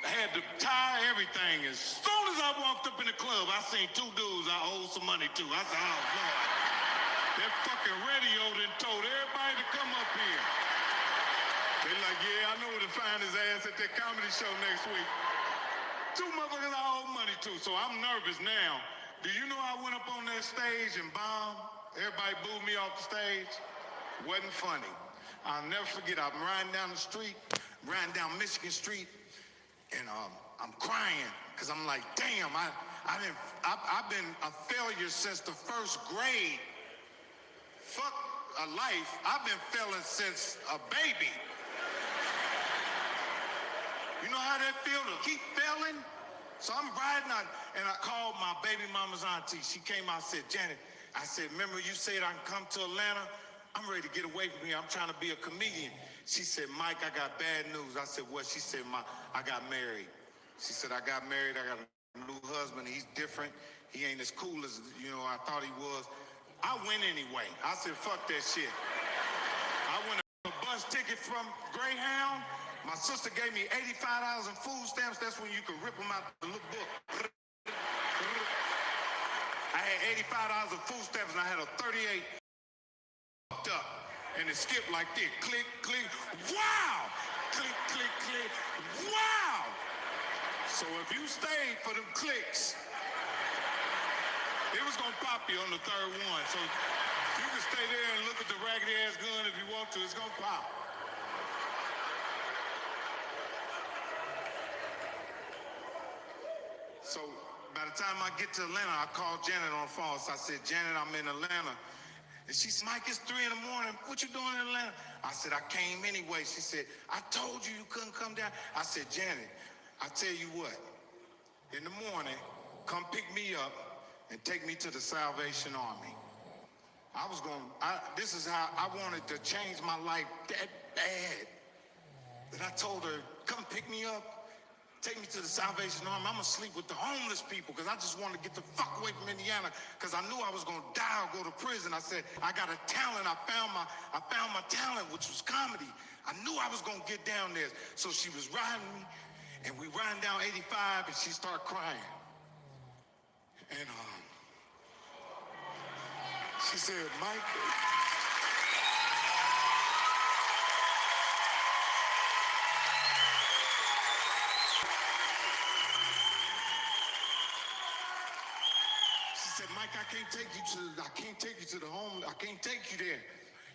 [SPEAKER 7] I had the tie, everything. As soon as I walked up in the club, I seen 2 dudes I owed some money to. I said, oh, Lord. That fucking radio done told everybody to come up here. They like, yeah, I know where to find his ass at that comedy show next week. 2 motherfuckers I owe money to, so I'm nervous now. Do you know I went up on that stage and bombed? Everybody booed me off the stage. Wasn't funny. I'll never forget, I'm riding down the street, riding down Michigan Street, and I'm crying, because I'm like, damn, I've been a failure since the 1st grade. Fuck a life. I've been failing since a baby. You know how that feel to keep failing? So I'm riding out, and I called my baby mama's auntie. She came out and said, Janet, I said, remember you said I can come to Atlanta? I'm ready to get away from here. I'm trying to be a comedian. She said, Mike, I got bad news. I said, what? She said, I got married. She said, I got married. I got a new husband. He's different. He ain't as cool as, I thought he was. I went anyway. I said, fuck that shit. I went a bus ticket from Greyhound. My sister gave me $85 in food stamps. That's when you could rip them out the little book. I had $85 in food stamps and I had a 38 up. And it skipped like this. Click, click, wow! Click, click, click, wow! So if you stayed for them clicks, it was gonna pop you on the third one. So you can stay there and look at the raggedy ass gun if you want to. It's gonna pop. So by the time I get to Atlanta, I called Janet on the phone. So I said, Janet, I'm in Atlanta. And she said, Mike, it's 3 in the morning. What you doing in Atlanta? I said, I came anyway. She said, I told you you couldn't come down. I said, Janet, I tell you what, in the morning, come pick me up and take me to the Salvation Army. This is how I wanted to change my life that bad. And I told her, come pick me up. Take me to the Salvation Army. I'm gonna sleep with the homeless people because I just wanted to get the fuck away from Indiana because I knew I was gonna die or go to prison. I said, I got a talent. I found my talent, which was comedy. I knew I was gonna get down there. So she was riding me, and we riding down 85, and she started crying. And she said, Mike. She said, Mike, I can't take you to the home. I can't take you there.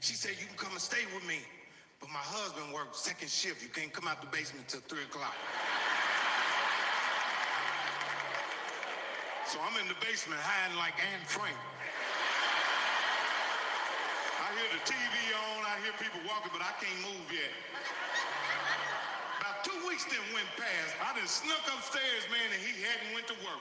[SPEAKER 7] She said, you can come and stay with me. But my husband works second shift. You can't come out the basement till 3 o'clock. So I'm in the basement hiding like Anne Frank. I hear the TV on, I hear people walking, but I can't move yet. About 2 weeks then went past. I done snuck upstairs, man, and he hadn't went to work.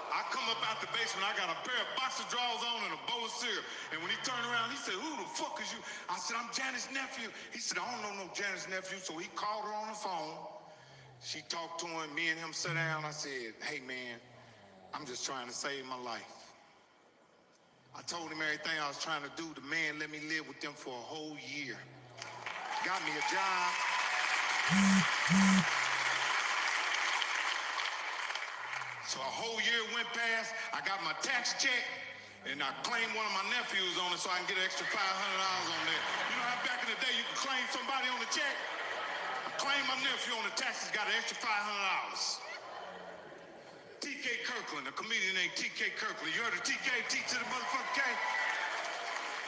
[SPEAKER 7] I come up out the basement, I got a pair of boxer drawers on and a bowl of cereal. And when he turned around, he said, who the fuck is you? I said, I'm Janet's nephew. He said, I don't know no Janet's nephew. So he called her on the phone. She talked to him, me and him sat down. I said, hey man, I'm just trying to save my life. I told him everything I was trying to do. The man let me live with them for a whole year. Got me a job. So a whole year went past. I got my tax check, and I claimed one of my nephews on it so I can get an extra $500 on there. You know how back in the day you could claim somebody on the check? I claimed my nephew on the taxes, got an extra $500. T.K. Kirkland, a comedian named T.K. Kirkland. You heard of T.K. T to the motherfucker K?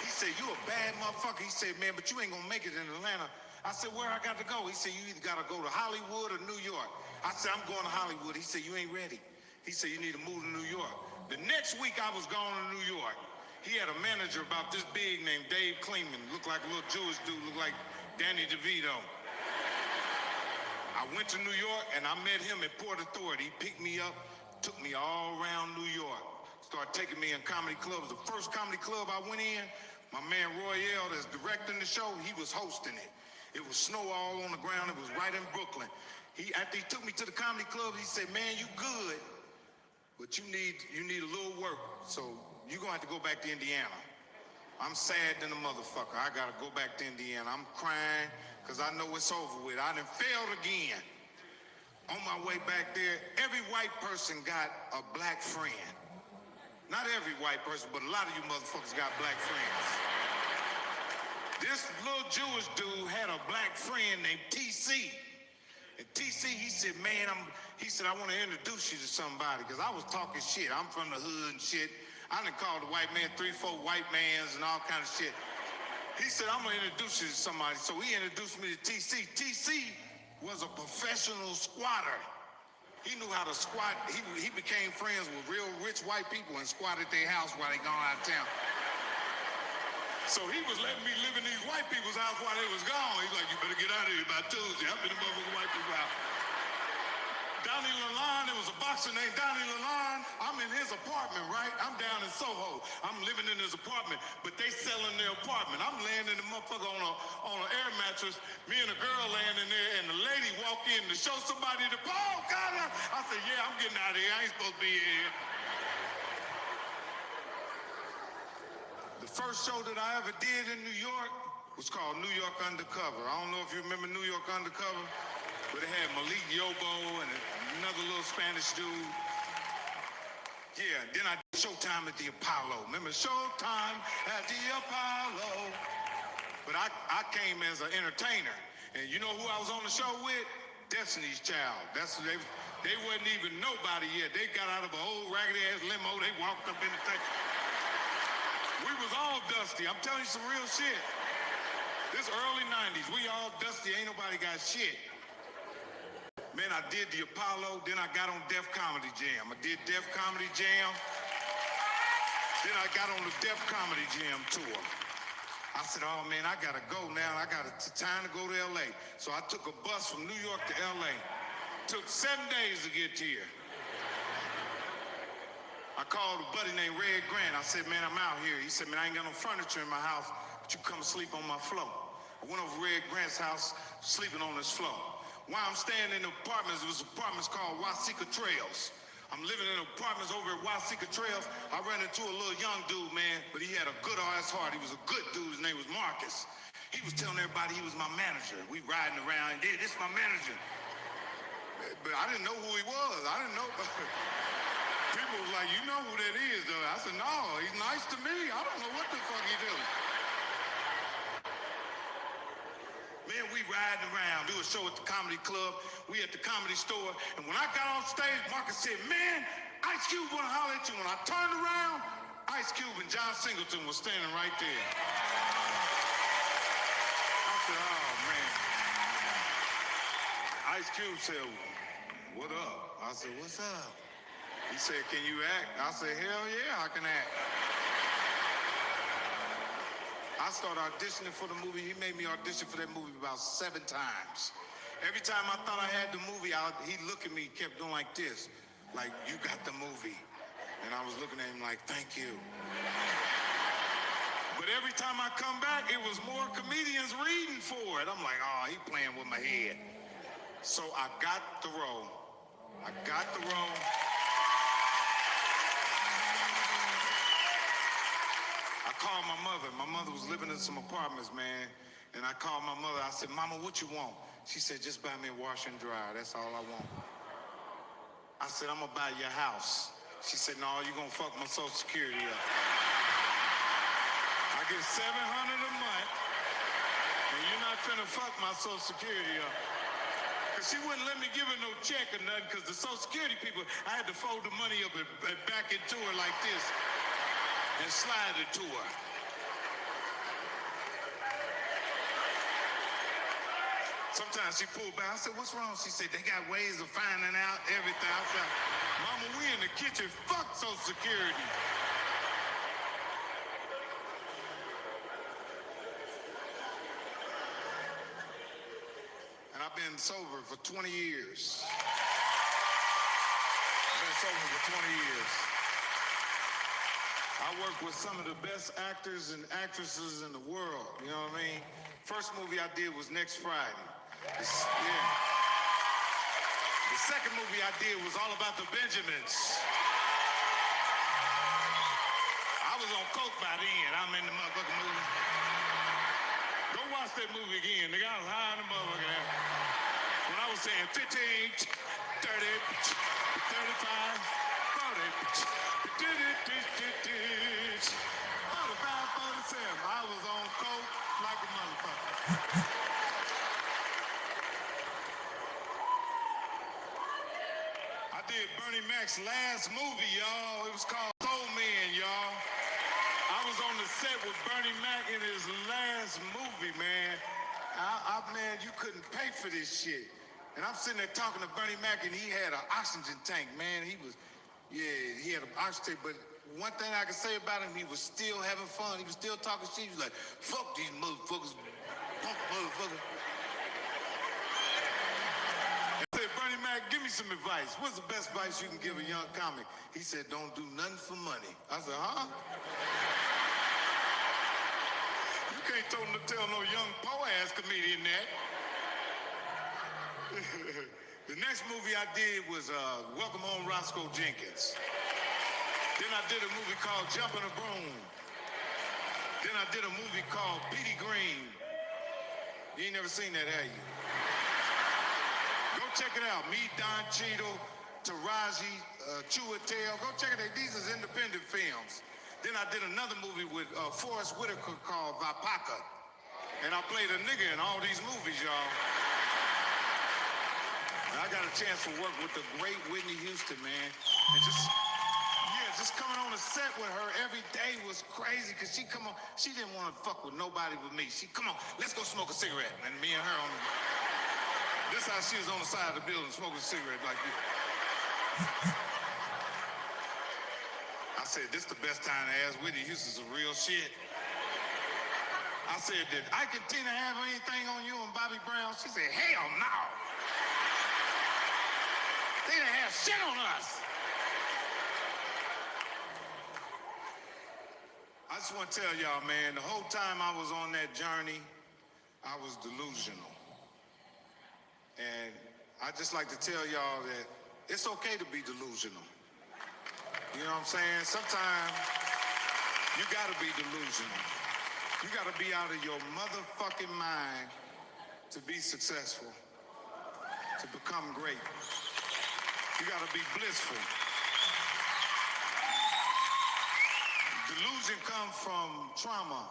[SPEAKER 7] He said, you a bad motherfucker. He said, man, but you ain't gonna make it in Atlanta. I said, where I got to go? He said, you either gotta go to Hollywood or New York. I said, I'm going to Hollywood. He said, you ain't ready. He said, you need to move to New York. The next week I was going to New York. He had a manager about this big named Dave Kleeman. Looked like a little Jewish dude, looked like Danny DeVito. I went to New York and I met him at Port Authority. He picked me up, took me all around New York. Started taking me in comedy clubs. The first comedy club I went in, my man Royale that's directing the show, he was hosting it. It was snow all on the ground. It was right in Brooklyn. After he took me to the comedy club, he said, man, you good, but you need a little work. So you're gonna have to go back to Indiana. I'm sad than a motherfucker. I gotta go back to Indiana. I'm crying because I know it's over with. I done failed again. On my way back there, every white person got a black friend. Not every white person, but a lot of you motherfuckers got black friends. This little Jewish dude had a black friend named TC. And TC, he said, man, I want to introduce you to somebody, because I was talking shit. I'm from the hood and shit. I done called the white man 3-4 white mans and all kind of shit. He said, I'm going to introduce you to somebody. So he introduced me to TC. TC was a professional squatter. He knew how to squat. He became friends with real rich white people and squatted their house while they gone out of town. So he was letting me live in these white people's house while they was gone. He's like, you better get out of here by Tuesday. I'm in the motherfucking white people's house. Donnie Lalonde, there was a boxer named Donnie Lalonde. I'm in his apartment, right? I'm down in Soho. I'm living in his apartment, but they selling their apartment. I'm laying in the motherfucker on an air mattress. Me and a girl laying in there, and the lady walk in to show somebody the ball. God, I said, yeah, I'm getting out of here. I ain't supposed to be here. The first show that I ever did in New York was called New York Undercover. I don't know if you remember New York Undercover, but it had Malik Yobo and another little Spanish dude. Yeah, then I did Showtime at the Apollo. Remember Showtime at the Apollo? But I came as an entertainer. And you know who I was on the show with? Destiny's Child. They wasn't even nobody yet. They got out of an old raggedy-ass limo. They walked up in the thing. We was all dusty. I'm telling you some real shit. This early 90s, we all dusty. Ain't nobody got shit. Man, I did the Apollo, then I got on Def Comedy Jam. I did Def Comedy Jam. Then I got on the Def Comedy Jam tour. I said, oh man, I gotta go now. I got time to go to LA. So I took a bus from New York to LA. Took 7 days to get here. I called a buddy named Red Grant. I said, man, I'm out here. He said, man, I ain't got no furniture in my house, but you come sleep on my floor. I went over to Red Grant's house, sleeping on his floor. While I'm staying in the apartments, it was apartments called Wasika Trails. I'm living in apartments over at Wasika Trails. I ran into a little young dude, man, but he had a good ass heart. He was a good dude. His name was Marcus. He was telling everybody he was my manager. We riding around, and this is my manager. But I didn't know who he was. I didn't know. People was like, you know who that is, though. I said, no, he's nice to me. I don't know what the fuck he doing. Man, we riding around, do a show at the comedy club. We at the Comedy Store. And when I got on stage, Marcus said, man, Ice Cube want to holler at you. When I turned around, Ice Cube and John Singleton was standing right there. I said, oh, man. Ice Cube said, what up? I said, what's up? He said, can you act? I said, hell yeah, I can act. I started auditioning for the movie. He made me audition for that movie about 7 times. Every time I thought I had the movie, he'd look at me, kept doing like this. Like, you got the movie. And I was looking at him like, thank you. But every time I come back, it was more comedians reading for it. I'm like, oh, he playing with my head. So I got the role. I got the role. I called my mother. My mother was living in some apartments, man. And I called my mother. I said, Mama, what you want? She said, just buy me a washer and dryer. That's all I want. I said, I'm gonna buy your house. She said, no, you're gonna fuck my Social Security up. I get $700 a month, and you're not finna fuck my Social Security up. Cause she wouldn't let me give her no check or nothing, cause the Social Security people, I had to fold the money up and back into her like this and slide it to her. Sometimes she pulled back. I said, what's wrong? She said, they got ways of finding out everything. I said, Mama, we in the kitchen. Fuck Social Security. And I've been sober for 20 years. I've been sober for 20 years. I work with some of the best actors and actresses in the world. You know what I mean? First movie I did was Next Friday. The second movie I did was all about the Benjamins. I was on coke by then. I'm in the motherfucking movie. Go watch that movie again. Nigga, I was high in the motherfucking. When I was saying 15, 30, 35, 40, 45, 47. I was on coke like a motherfucker. I did Bernie Mac's last movie, y'all. It was called Soul Man, y'all. I was on the set with Bernie Mac in his last movie, man. Man, you couldn't pay for this shit. And I'm sitting there talking to Bernie Mac, and he had an oxygen tank, man. He had an oxygen tank, but one thing I can say about him, he was still having fun. He was still talking shit. He was like, fuck these motherfuckers, punk motherfuckers. I said, Bernie Mac, give me some advice. What's the best advice you can give a young comic? He said, don't do nothing for money. I said, huh? You can't tell no young po-ass comedian that. The next movie I did was Welcome Home, Roscoe Jenkins. Then I did a movie called Jumpin' a Broom. Then I did a movie called Petey Green. You ain't never seen that, have you? Go check it out. Me, Don Cheadle, Taraji, Chiwetel. Go check it out. These is independent films. Then I did another movie with Forrest Whitaker called Vipaka. And I played a nigga in all these movies, y'all. And I got a chance to work with the great Whitney Houston, man. And just coming on the set with her every day was crazy, because she didn't want to fuck with nobody but me. Come on, let's go smoke a cigarette. And me and her this how she was on the side of the building smoking a cigarette like this. I said, this the best time to ask Whitney Houston's some real shit. I said, did Ike and Tina have anything on you and Bobby Brown? She said, hell no. They didn't have shit on us. I just want to tell y'all, man, the whole time I was on that journey, I was delusional. And I just like to tell y'all that it's okay to be delusional. You know what I'm saying? Sometimes you gotta be delusional. You gotta be out of your motherfucking mind to be successful, to become great. You gotta be blissful. Delusion comes from trauma.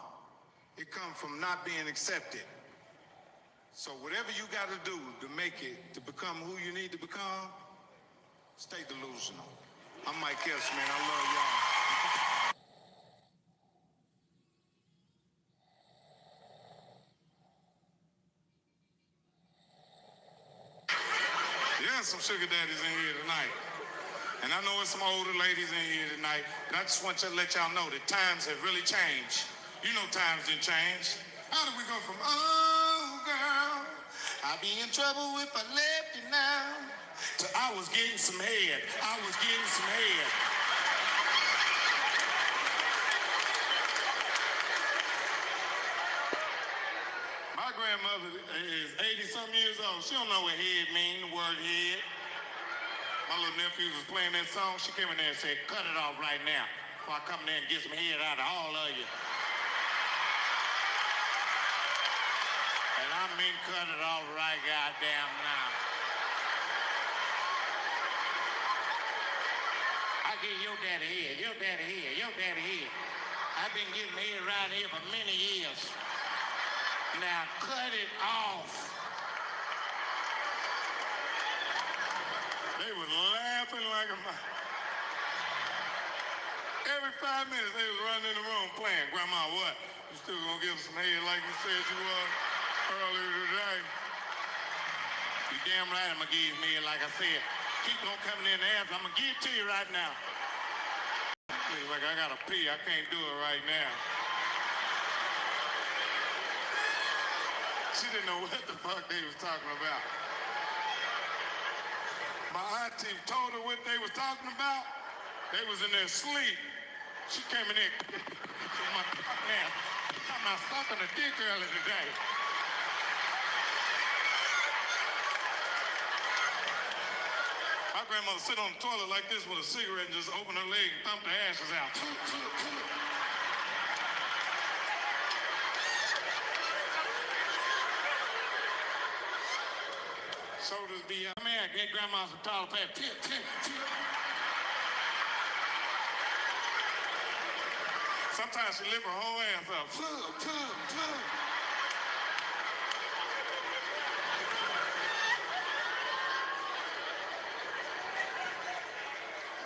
[SPEAKER 7] It comes from not being accepted. So whatever you got to do to make it, to become who you need to become, stay delusional. I'm Mike Epps, man. I love y'all. Yeah, some sugar daddies in here tonight. And I know there's some older ladies in here tonight, but I just want to let y'all know that times have really changed. You know times didn't change. How did we go from, oh, girl, I'd be in trouble if I left you now, to I was getting some head. I was getting some head. My grandmother is 80-something years old. She don't know what head means, the word head. My little nephew was playing that song. She came in there and said, cut it off right now before I come in there and get some head out of all of you. And I mean cut it off right goddamn now. I get your daddy head, your daddy head, your daddy head. I've been getting head right here for many years. Now cut it off. They was laughing like a mouse. Every 5 minutes they was running in the room playing. Grandma, what? You still gonna give us some head like you said you was earlier today? You damn right I'm gonna give you some head like I said. Keep on coming in the ass. I'm gonna give it to you right now. Looks like I gotta pee. I can't do it right now. She didn't know what the fuck they was talking about. My auntie told her what they was talking about. They was in their sleep. She came in there. My man, talking about sucking a dick earlier today. My grandmother sit on the toilet like this with a cigarette and just open her leg and thump the ashes out. Shoulders be up. Man, get grandma some toilet paper. Sometimes she lift her whole ass up.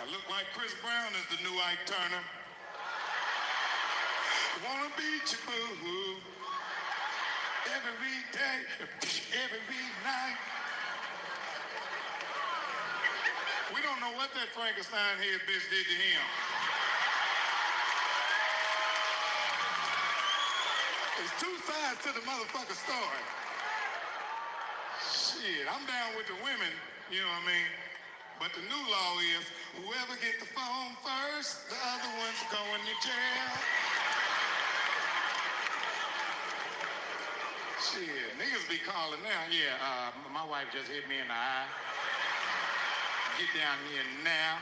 [SPEAKER 7] I look like Chris Brown is the new Ike Turner. Wanna beat you, boo-hoo. Every day, every night. We don't know what that Frankenstein head bitch did to him. There's two sides to the motherfucker story. Shit, I'm down with the women, you know what I mean? But the new law is whoever gets the phone first, the other one's going to jail. Shit, niggas be calling now. Yeah, my wife just hit me in the eye. Get down here now.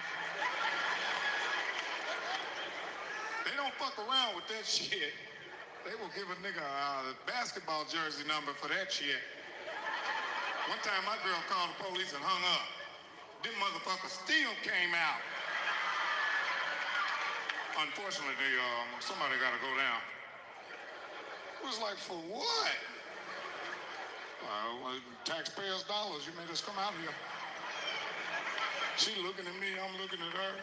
[SPEAKER 7] They don't fuck around with that shit. They will give a nigga a basketball jersey number for that shit. One time my girl called the police and hung up. Them motherfuckers still came out. Unfortunately, somebody gotta go down. It was like, for what? Taxpayers' dollars, you made us come out here. She looking at me, I'm looking at her.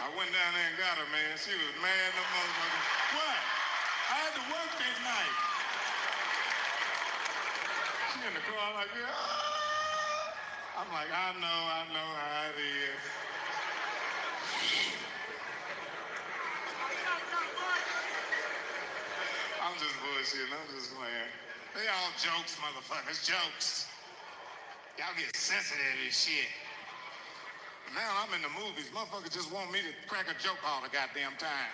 [SPEAKER 7] I went down there and got her, man. She was mad, the motherfucker. What? I had to work that night. She in the car like, yeah. I'm like, I know how it is. I'm just bullshitting, I'm just playing. They all jokes, motherfuckers, jokes. Y'all get sensitive and shit. Now I'm in the movies, motherfuckers just want me to crack a joke all the goddamn time.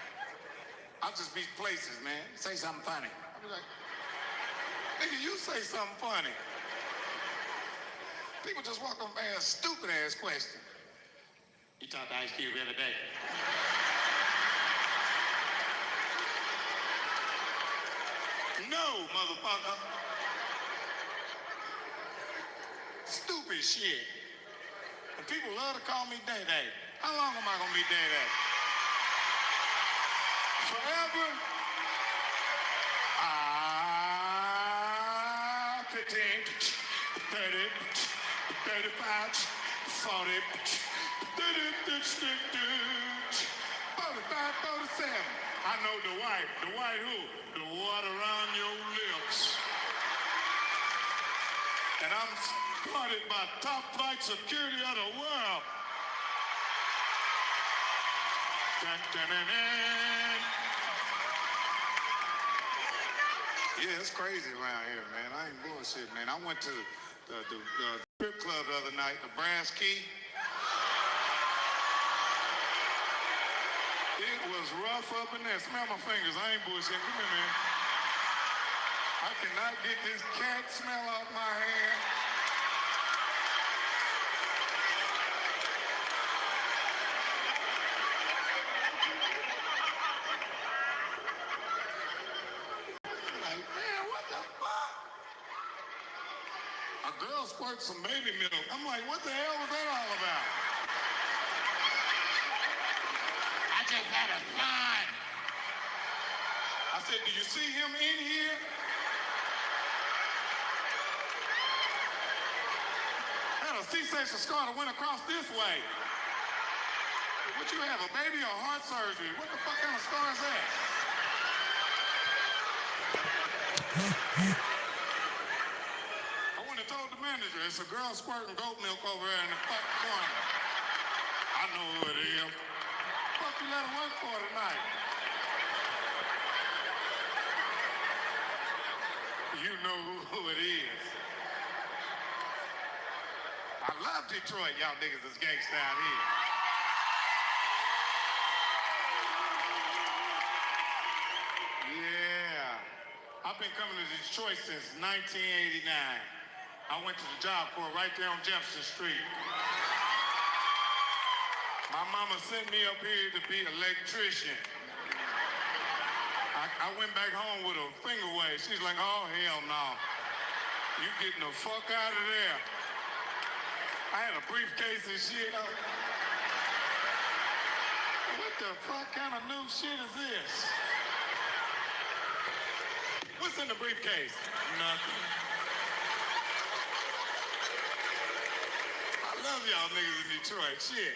[SPEAKER 7] I'll just be places, man. Say something funny. I'll be like, nigga, you say something funny. People just walk up and ask stupid ass questions. You talked to Ice Cube the other day. No, motherfucker. Stupid shit. And people love to call me Day-Day. How long am I gonna be Day-Day? Forever? 15, 30, 35, 40, 45, 47. I know the white. The white who? The water around your lips. And I'm guarded by top flight security of the world. Dun, dun, dun, dun. Yeah, it's crazy around here, man. I ain't bullshit, man. I went to the strip club the other night, the Brass Key. It was rough up in there. Smell my fingers. I ain't bullshit. Come here, man. I cannot get this cat smell off my hand. Like, man, what the fuck? A girl squirts some baby milk. I'm like, what the hell was that all about? I just had a son. I said, do you see him in here? I had a C-section scar that went across this way. What you have, a baby or heart surgery? What the fuck kind of scar is that? I went and told the manager, it's a girl squirting goat milk over there in the fucking corner. I know who it is. What the fuck you let her work for tonight? You know who it is. I love Detroit. Y'all niggas is gangsta out here. Yeah. I've been coming to Detroit since 1989. I went to the Job Corps right there on Jefferson Street. My mama sent me up here to be an electrician. I went back home with a finger wave. She's like, oh, hell no. You getting the fuck out of there. I had a briefcase and shit. What the fuck kind of new shit is this? What's in the briefcase? Nothing. I love y'all niggas in Detroit. Shit.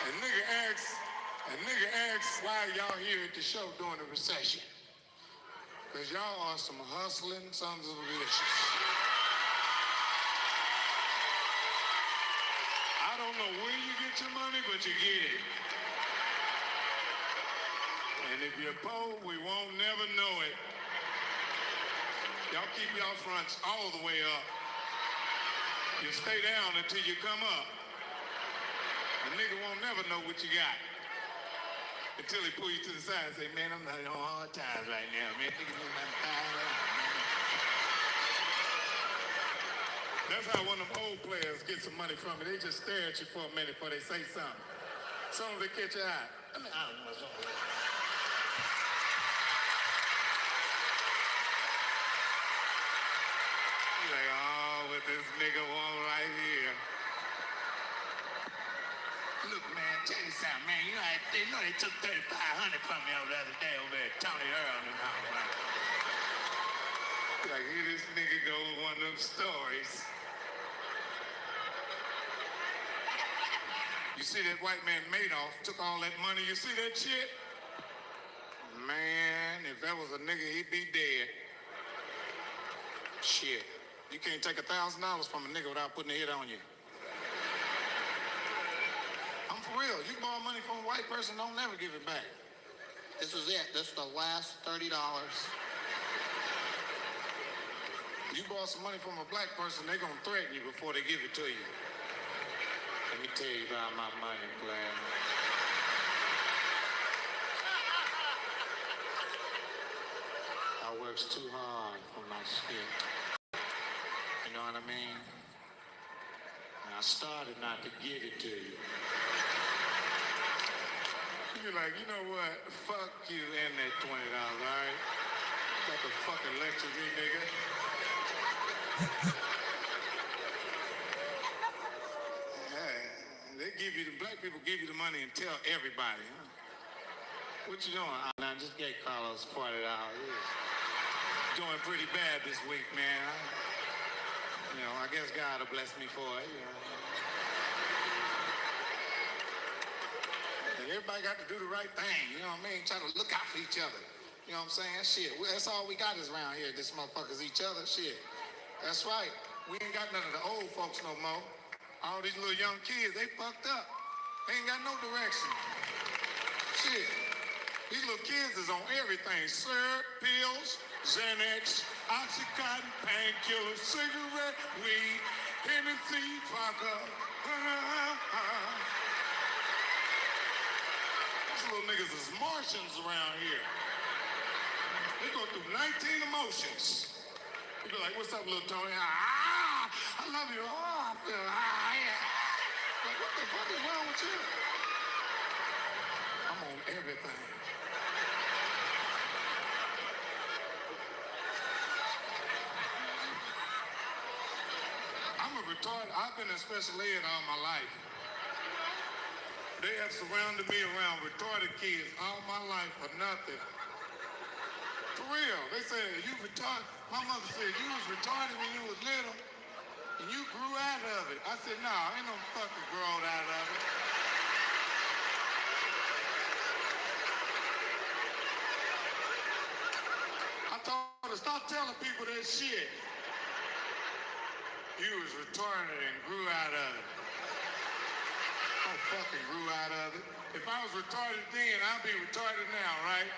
[SPEAKER 7] And nigga asks why y'all here at the show during the recession. Because y'all are some hustling sons of bitches. I I don't know where you get your money, but you get it. And if you're poor, we won't never know it. Y'all keep y'all fronts all the way up. You stay down until you come up. A nigga won't never know what you got. Until he pull you to the side and say, man, I'm not on hard times right now, man. Nigga, that's how one of them old players get some money from it. They just stare at you for a minute before they say something. As soon as they catch your eye. I mean, I don't know what's wrong with that. You're like, oh, what this nigga want right here. Look, man, tell you something, man. You know they took $3,500 from me over the other day over at Tony Earl and all that. Like, here this nigga go with one of them stories. You see that white man Madoff took all that money. You see that shit? Man, if that was a nigga, he'd be dead. Shit. You can't take $1,000 from a nigga without putting a hit on you. I'm for real. You borrow money from a white person, don't never give it back. This is it. This is the last $30. You borrow some money from a black person, they're gonna threaten you before they give it to you. Let me tell you about my money plan. I works too hard for my shit. You know what I mean? And I started not to give it to you. You're like, you know what? Fuck you and that $20, all right? You got to fucking lecture me, nigga. They give you, the black people give you the money and tell everybody, huh? What you doing? I just gave Carlos $40. Doing pretty bad this week, man. You know, I guess God will bless me for it, you know. And everybody got to do the right thing, you know what I mean? Try to look out for each other. You know what I'm saying? Shit, that's all we got is around here, this motherfuckers each other, shit. That's right. We ain't got none of the old folks no more. All these little young kids, they fucked up. They ain't got no direction. Shit. These little kids is on everything. Syrup, pills, Xanax, Oxycontin, painkillers, cigarette, weed, Hennessy, vodka. These little niggas is Martians around here. They go through 19 emotions. You be like, what's up, little Tony? Ah, I love you. Oh, I feel yeah. Like, what the fuck is wrong with you? I'm on everything. I'm a retarded. I've been in special ed all my life. They have surrounded me around retarded kids all my life for nothing. For real. They said, you retarded. My mother said, you was retarded when you was little, and you grew out of it. I said, nah, ain't no fucking growed out of it. I told her, stop telling people that shit. You was retarded and grew out of it. I fucking grew out of it. If I was retarded then, I'd be retarded now, right?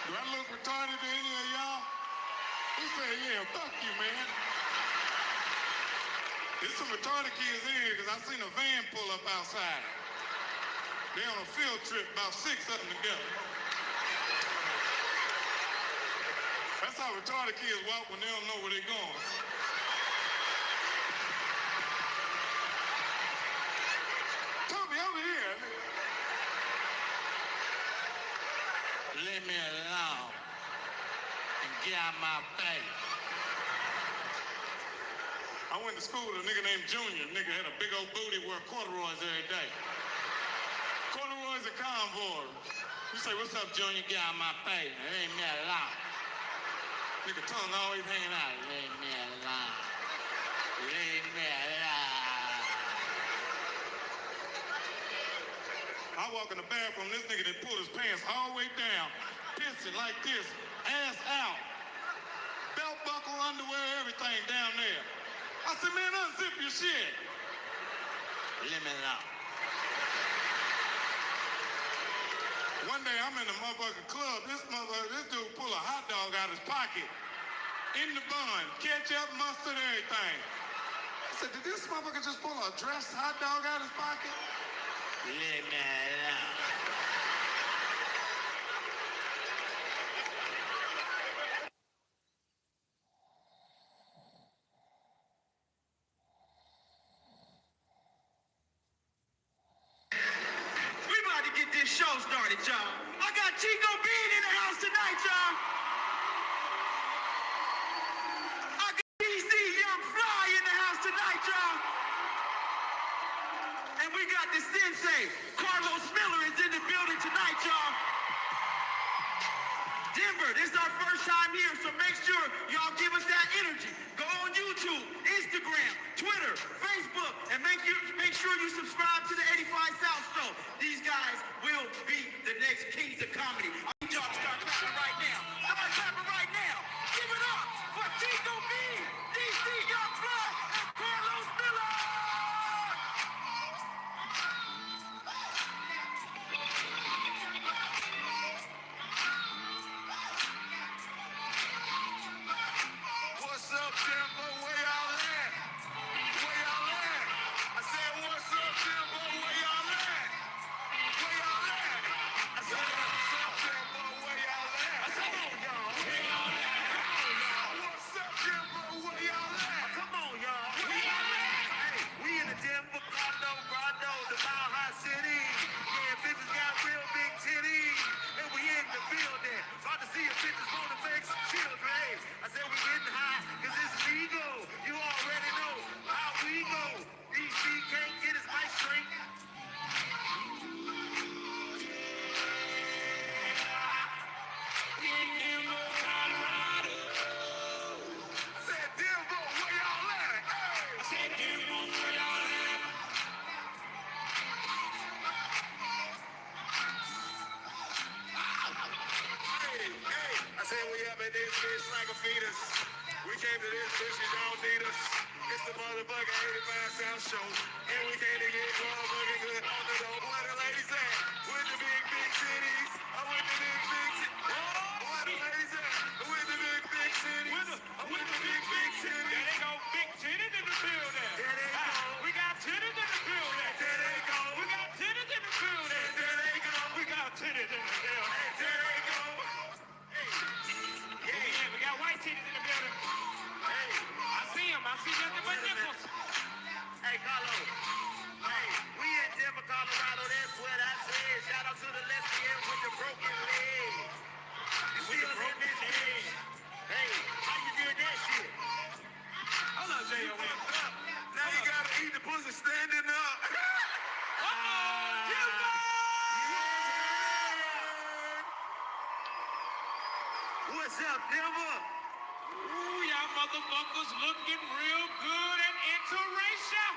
[SPEAKER 7] Do I look retarded to any of y'all? He said, yeah, fuck you, man. There's some retarded kids in here because I seen a van pull up outside. They on a field trip, about 6 of them together. That's how retarded kids walk when they don't know where they're going. Tommy, over here. Leave me alone and get out my face. I went to school with a nigga named Junior. Nigga had a big old booty, wore corduroys every day. Corduroys and Convoy. You say, what's up, Junior? Get out my face. Leave me alone. Nigga tongue always hanging out. Leave me alone. Leave me alone. I walk in the bathroom, this nigga that pulled his pants all the way down, pissing like this, ass out. Belt buckle, underwear, everything down there. I said, man, unzip your shit.
[SPEAKER 8] Lemon out.
[SPEAKER 7] One day I'm in a motherfucking club. This dude pull a hot dog out his pocket. In the bun, ketchup, mustard, everything. I said, did this motherfucker just pull a dressed hot dog out his pocket?
[SPEAKER 8] Lemon out.
[SPEAKER 9] We about to get this show started, y'all. I got Chico Bean in the house tonight, y'all. I got DC Young Fly in the house tonight, y'all. And we got the sensei, Carlos Miller, is in the building tonight, y'all. Denver, this is our first time here, so make sure y'all give us that energy. Go on YouTube, Instagram, Twitter, Facebook, and make sure you subscribe to the 85 South Show. These guys will be the next kings of comedy. I need y'all to start clapping right now. Start clapping right now. Give it up for Chico B, DC Young Fly, and Carlos Miller.
[SPEAKER 7] What's up, Timbo? Where y'all at? Where y'all at? I said, what's up, Timbo? Where y'all at? Where y'all at? I said, what's up, Timbo? Where y'all at? I said, come on, y'all. Where y'all at? What's up, Timbo? Where y'all at?
[SPEAKER 9] Come on, y'all. Where y'all at? Hey, we in the Denver, Brando, the Mile High City. Yeah, bitches got real big titties. And we in the building. About to see if bitches want to make some children. Hey, I said we getting high because it's legal. You already know how we go. DC can't get his mic straight.
[SPEAKER 7] I said, Timbo, where y'all at? Hey. I said, Timbo, where y'all at? Hey, I said we up in this bitch like a fetus. We came to this bitch, you don't need us. It's the motherfucking 85 South Show. And we came to get motherfucking good on the door. Where the ladies at? With the big cities. I'm with the big cities. Where the ladies at? With the big cities. With the big cities. There they go, big titties in the building. There they go. We got titties in the building. There they go. We got titties in the building. There they go. We got titties in the building. There they go. Yeah, we got white titties in the building. Hey, I see them. I see nothing but nipples.
[SPEAKER 9] Hey, Carlo. Hey, we in Denver, Colorado. That's what I said. Shout out to the lesbian with the broken leg. You see us in this bitch. Hey, how you did that shit?
[SPEAKER 7] Hold on, J.O. Now you gotta eat the pussy standing up.
[SPEAKER 9] What's up, Denver?
[SPEAKER 14] Ooh, y'all motherfuckers looking real good and interracial.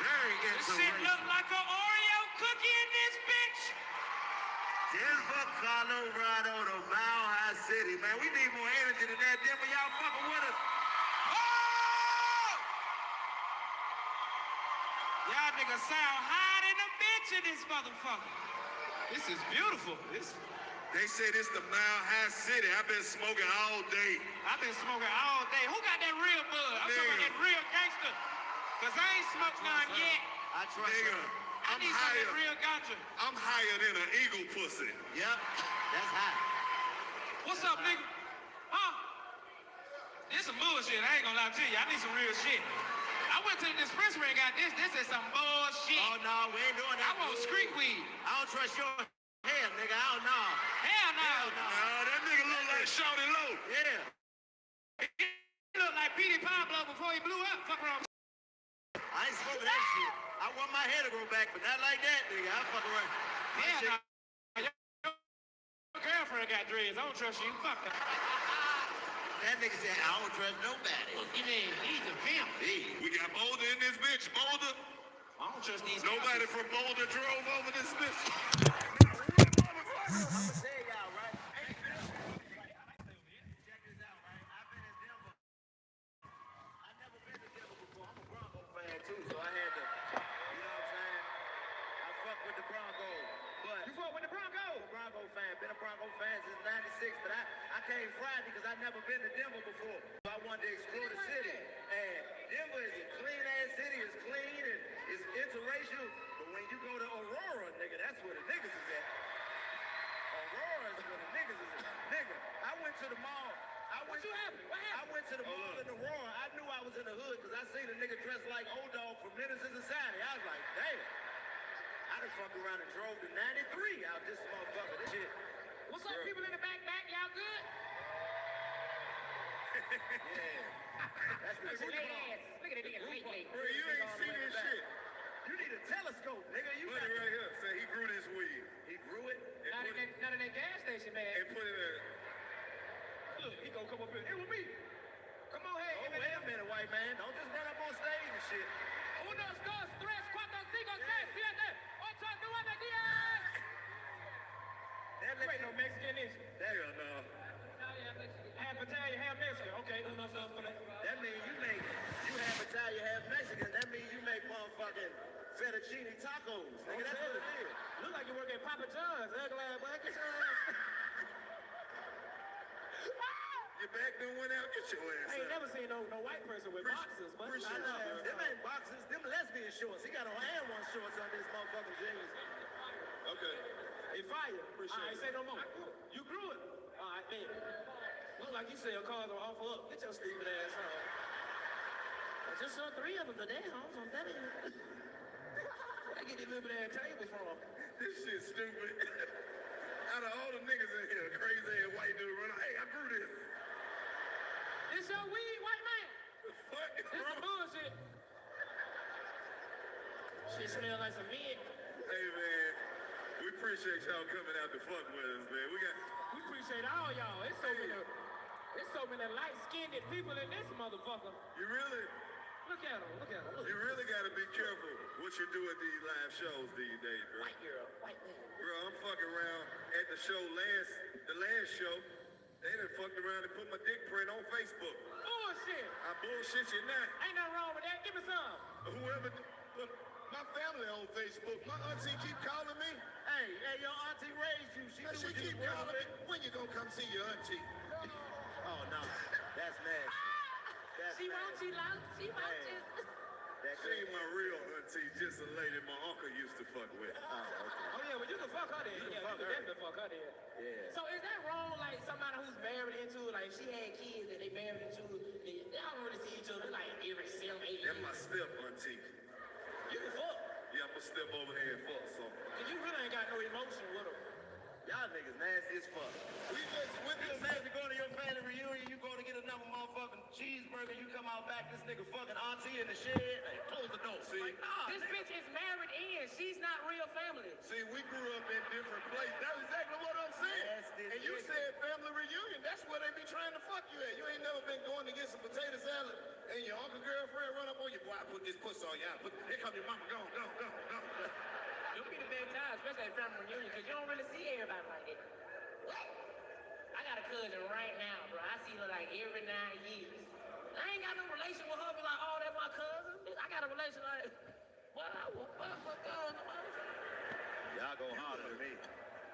[SPEAKER 9] Very
[SPEAKER 14] This shit
[SPEAKER 9] interracial.
[SPEAKER 14] look like an Oreo cookie in this bitch.
[SPEAKER 9] Denver, Colorado, the Mile High City. Man, we need more energy than that. Denver, y'all fucking with us.
[SPEAKER 14] Oh! Y'all niggas sound hot in the bitch in this motherfucker. This is beautiful.
[SPEAKER 7] They say this the Mile High City. I've been smoking all day.
[SPEAKER 14] I've been smoking all day. Who got that real bud? I'm talking about that real gangster. Cause I ain't smoked none yet.
[SPEAKER 9] I trust
[SPEAKER 7] Nigga,
[SPEAKER 9] her.
[SPEAKER 14] I need some of that real ganja.
[SPEAKER 7] I'm higher than an eagle pussy.
[SPEAKER 9] Yep, that's hot.
[SPEAKER 14] What's up, nigga? Huh? This some bullshit. I ain't gonna lie to you. I need some real shit. I went to the dispensary and got this. This is some bullshit.
[SPEAKER 9] Oh, no, we ain't doing that.
[SPEAKER 14] I want street weed.
[SPEAKER 9] I don't trust your hair, nigga. I don't know.
[SPEAKER 14] Hell no.
[SPEAKER 7] Nah, that nigga look like Shawty Low.
[SPEAKER 9] Yeah.
[SPEAKER 14] He look like Petey Pablo before he blew up. Fuck around.
[SPEAKER 9] I ain't smoking that shit. I want my hair to grow back, but not like that, nigga. I fuck around.
[SPEAKER 14] Hell no. Your girlfriend got dreads. I don't trust you. Fuck that.
[SPEAKER 9] That nigga said, I don't trust nobody.
[SPEAKER 14] You mean he's a pimp?
[SPEAKER 7] We got Boulder in this bitch. Boulder.
[SPEAKER 14] I don't trust these
[SPEAKER 7] Nobody from Boulder drove over this bitch.
[SPEAKER 9] I'ma tell y'all, right? Check this out, right? I've been in Denver. I've never been to Denver before. I'm a Bronco fan too, so I had to came Friday because I never been to Denver before. I wanted to explore the city. And Denver is a clean ass city. It's clean and it's interracial. But when you go to Aurora, nigga, that's where the niggas is at. Aurora is where the niggas is at. Nigga, I went to the mall. What happened? I went to the mall in Aurora. I knew I was in the hood because I seen a nigga dressed like Old Dog from Menace to Society. I was like, damn. I done fucked around and drove to 93 out this motherfucker. This shit.
[SPEAKER 14] What's up, people in the back? Y'all good?
[SPEAKER 9] Yeah. That's the
[SPEAKER 14] Look at that nigga leg.
[SPEAKER 3] Bro, you ain't seen this shit.
[SPEAKER 9] You need a telescope, nigga. You
[SPEAKER 3] Put it right here. Say he grew this weed.
[SPEAKER 9] He grew it?
[SPEAKER 14] Not in that gas station, man.
[SPEAKER 3] And put it in.
[SPEAKER 14] Look, he gonna come up here. It was me. Come on, hey.
[SPEAKER 9] Oh, wait a minute, white man. Don't just run up on stage and shit.
[SPEAKER 14] 1, 2, 3, 4, 5, 6, 7, 8, 9, 10. Wait, no Mexican is it?
[SPEAKER 9] Hell no.
[SPEAKER 14] Half Italian, half Mexican. Okay, 1, 2, 3.
[SPEAKER 9] That means you half Italian, half Mexican. That means you make motherfucking fettuccine tacos. Nigga, that's what it is.
[SPEAKER 14] Look like you work at Papa John's. Ugly ass boy. Get your ass.
[SPEAKER 3] Your back done went out. Get your ass
[SPEAKER 14] I ain't
[SPEAKER 3] out.
[SPEAKER 14] never seen no white person with boxers, but
[SPEAKER 9] I know. Them ain't boxes. Them lesbian shorts. He got on and one shorts on this motherfucking jeans.
[SPEAKER 3] Okay.
[SPEAKER 14] It fire.
[SPEAKER 3] Appreciate
[SPEAKER 14] All right,
[SPEAKER 3] it.
[SPEAKER 14] say no more. You grew it. All right, man. Look like you sell cars on offer up. Get your stupid ass on. I just saw 3 of them today, Holmes. I'm telling you. Where I get these little bit ass tables from?
[SPEAKER 3] This shit stupid. Out of all the niggas in here, crazy ass white dude running. Hey, I grew this.
[SPEAKER 14] This your weed, white man?
[SPEAKER 3] Fuck,
[SPEAKER 14] This some bullshit. Shit smell like some mint.
[SPEAKER 3] Hey, man. We appreciate y'all coming out to fuck with us, man.
[SPEAKER 14] We appreciate all y'all. It's so many light-skinned people in this motherfucker.
[SPEAKER 3] You really?
[SPEAKER 14] Look at them.
[SPEAKER 3] You really gotta be careful what you do at these live shows these days, bro.
[SPEAKER 14] White girl, white man.
[SPEAKER 3] Bro, I'm fucking around at the show the last show. They done fucked around and put my dick print on Facebook.
[SPEAKER 14] Bullshit.
[SPEAKER 3] I bullshit you not.
[SPEAKER 14] Ain't nothing wrong with that. Give me some.
[SPEAKER 3] Whoever, look, my family on Facebook. My auntie keep calling me.
[SPEAKER 9] Hey, your auntie raised you. She
[SPEAKER 3] Keep calling me. When you gonna come see your auntie?
[SPEAKER 9] Oh, no. That's nasty.
[SPEAKER 14] She wants you, love. She wants you.
[SPEAKER 3] She ain't my real auntie, just a lady my uncle used to fuck with.
[SPEAKER 9] Oh, okay.
[SPEAKER 14] Oh, yeah, well, you can fuck her then. You can definitely fuck her then.
[SPEAKER 9] Yeah.
[SPEAKER 14] So is that wrong, like, somebody who's married into, like, she had kids that they married into, they don't really see each other, like, every 7, 8 years?
[SPEAKER 3] That's my step auntie.
[SPEAKER 14] You can fuck.
[SPEAKER 3] Yeah, I'm gonna step over there and fuck some.
[SPEAKER 14] Cause you really ain't got no emotion with her.
[SPEAKER 9] Y'all niggas nasty as fuck.
[SPEAKER 3] We just with
[SPEAKER 9] You imagine going to your family reunion, you go to get another motherfucking cheeseburger, you come out back, this nigga fucking auntie in the shed, hey, close the door.
[SPEAKER 3] See,
[SPEAKER 9] like, nah,
[SPEAKER 14] This bitch is married in. She's not real family.
[SPEAKER 3] See, we grew up in different places. That's exactly what I'm saying. And you said family reunion. That's where they be trying to fuck you at. You ain't never been going to get some potato salad and your uncle girlfriend run up on you. Boy, I put this pussy on you. Here come your mama. Go.
[SPEAKER 14] Don't be the bad time, especially at family reunion, because you don't really see everybody like that. I got a cousin right now, bro. I see her like every 9 years. I ain't got no relation with her, but like, oh, that's my cousin. I got a relation like, what going on?
[SPEAKER 9] Y'all go harder than me.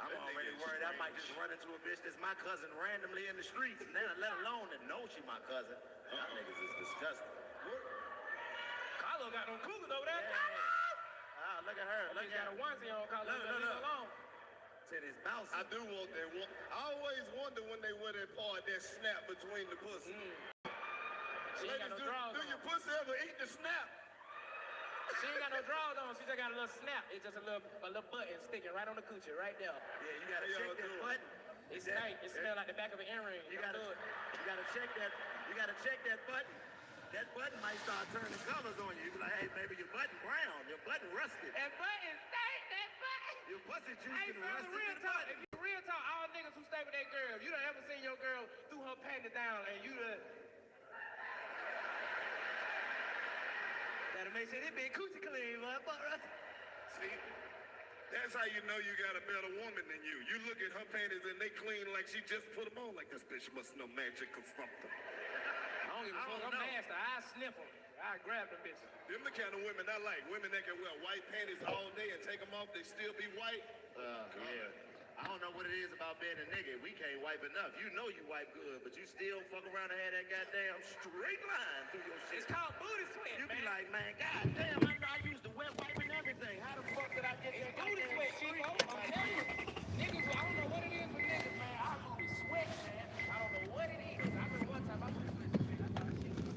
[SPEAKER 9] I'm already worried I might just run into a bitch that's my cousin randomly in the streets, and then let alone that know she my cousin. Y'all niggas is disgusting.
[SPEAKER 14] Carlo got no cougars over there.
[SPEAKER 9] Yeah. Ah, look at her. Look at
[SPEAKER 14] got a onesie on, Carlo.
[SPEAKER 9] Look. Titties bouncing.
[SPEAKER 3] I do want that one. I always wonder when they wear that part, that snap between the pussy.
[SPEAKER 14] She ain't got no drawers
[SPEAKER 3] do
[SPEAKER 14] on.
[SPEAKER 3] your pussy ever eat the snap?
[SPEAKER 14] She ain't got no drawers on. She just got a little snap. It's just a little button sticking right on the coochie, right there.
[SPEAKER 9] Yeah, you gotta check that button.
[SPEAKER 14] It stank. It smell like the back of an earring.
[SPEAKER 9] You gotta check that. You gotta check that button. That button might start turning colors on you. You be like, hey, maybe your button brown, your button rusted.
[SPEAKER 14] That button stank. That button.
[SPEAKER 9] Your pussy juice
[SPEAKER 14] Hey,
[SPEAKER 9] getting
[SPEAKER 14] fam,
[SPEAKER 9] rusted.
[SPEAKER 14] real talk. If you real talk, all niggas who stay with that girl, you done ever seen your girl threw her panties down and you done. Gotta make sure this big coochie clean, motherfucker.
[SPEAKER 3] See, that's how you know you got a better woman than you. You look at her panties and they clean like she just put them on. Like, this bitch must know magic or something.
[SPEAKER 14] I don't give a fuck. I'm nasty. I sniff them. I grab them bitches.
[SPEAKER 3] Them the kind of women I like. Women that can wear white panties all day and take them off, they still be white.
[SPEAKER 9] Yeah.
[SPEAKER 20] I don't know what it is about being a nigga. We can't wipe enough. You know you wipe good, but you still fuck around and have that goddamn straight line through your shit.
[SPEAKER 14] It's called booty sweat,
[SPEAKER 20] You be
[SPEAKER 14] man.
[SPEAKER 20] like, man, goddamn, I know I used the wet wipe and everything. How the fuck did I get
[SPEAKER 14] It's
[SPEAKER 20] that
[SPEAKER 14] booty
[SPEAKER 20] goddamn
[SPEAKER 14] sweat,
[SPEAKER 20] streak?
[SPEAKER 14] Chico. I'm telling you. Niggas, I don't know what it is with niggas, man. Our booty sweat, man. I don't know what it is. I remember one time I went to this shit. I thought shit was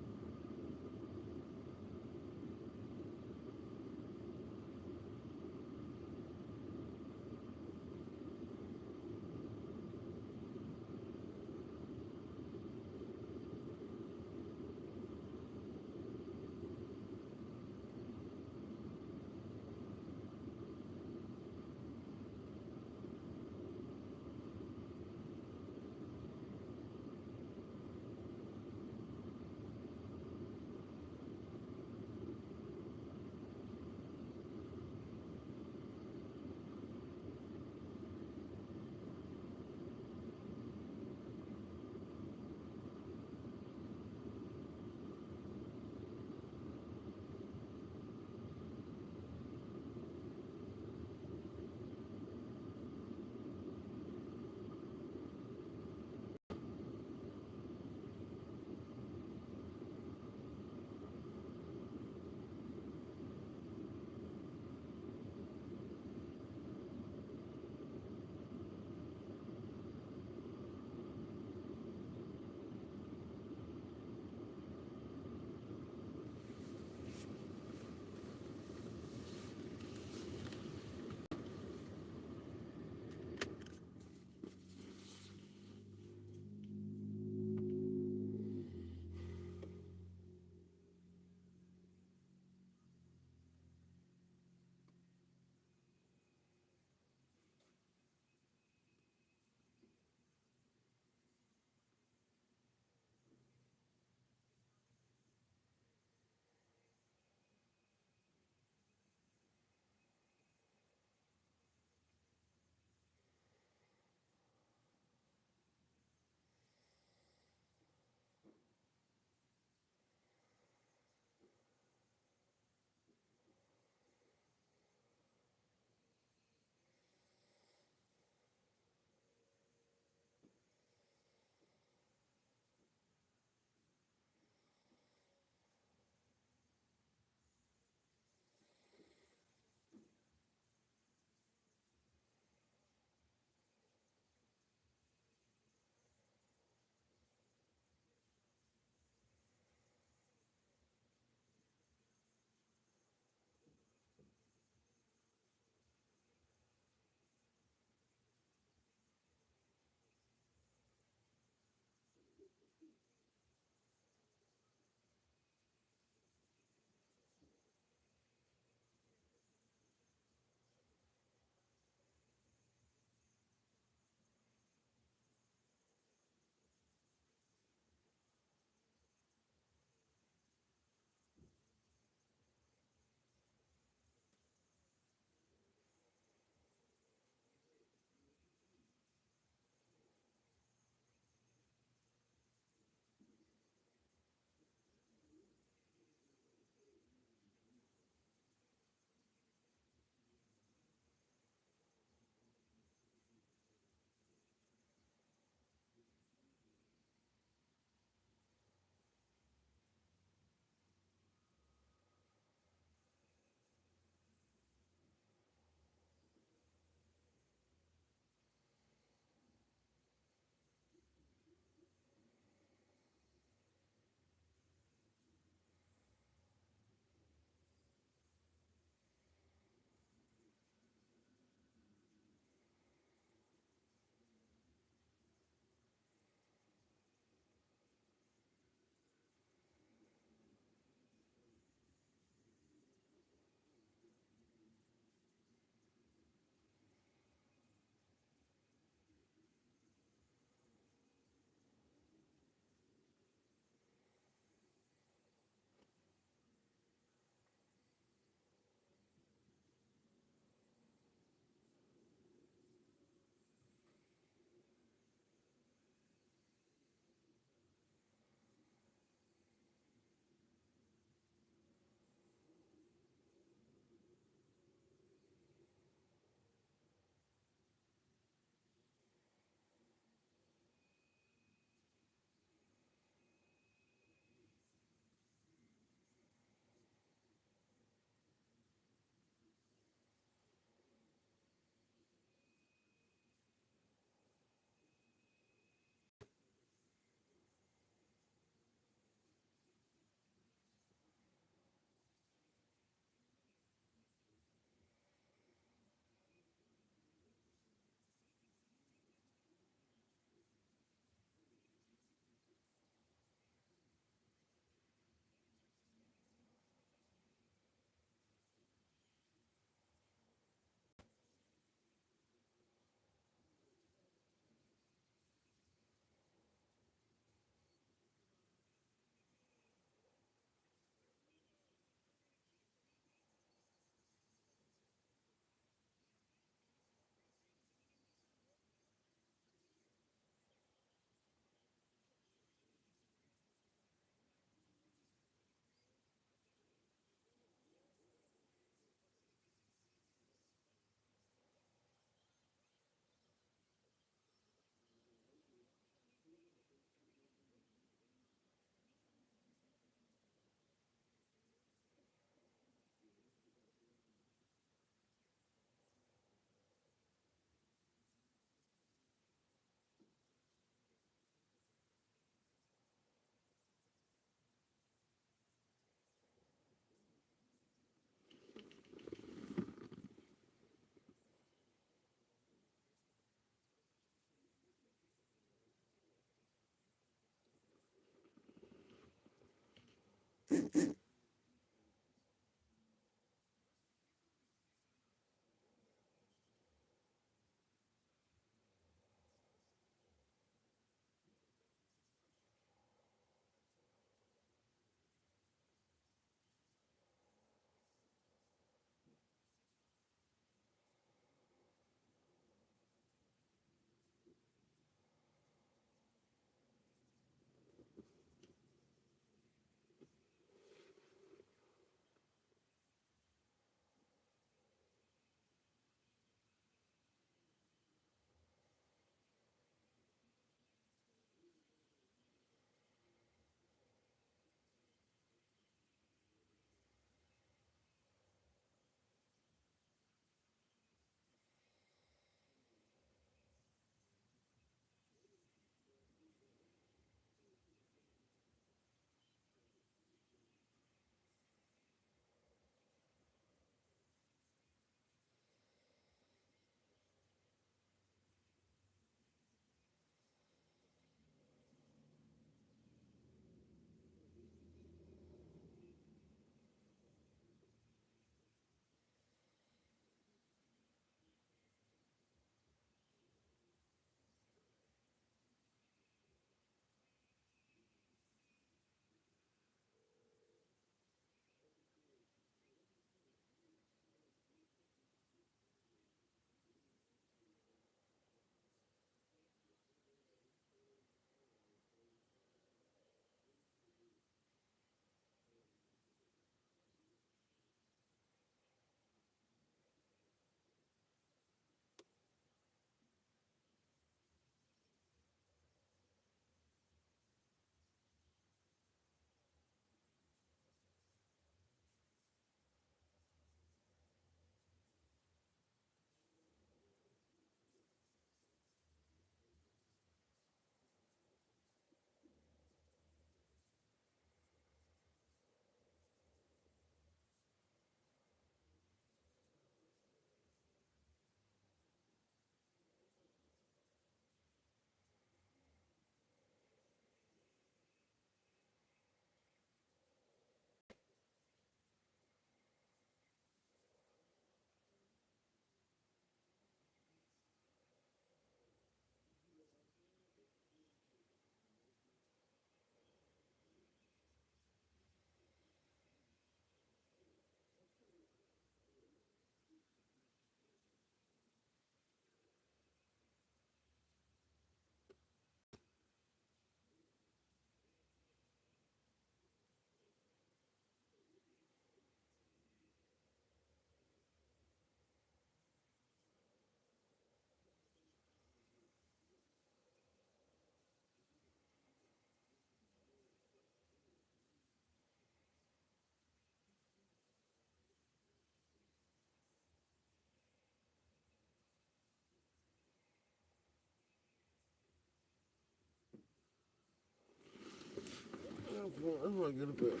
[SPEAKER 1] gonna get a bit.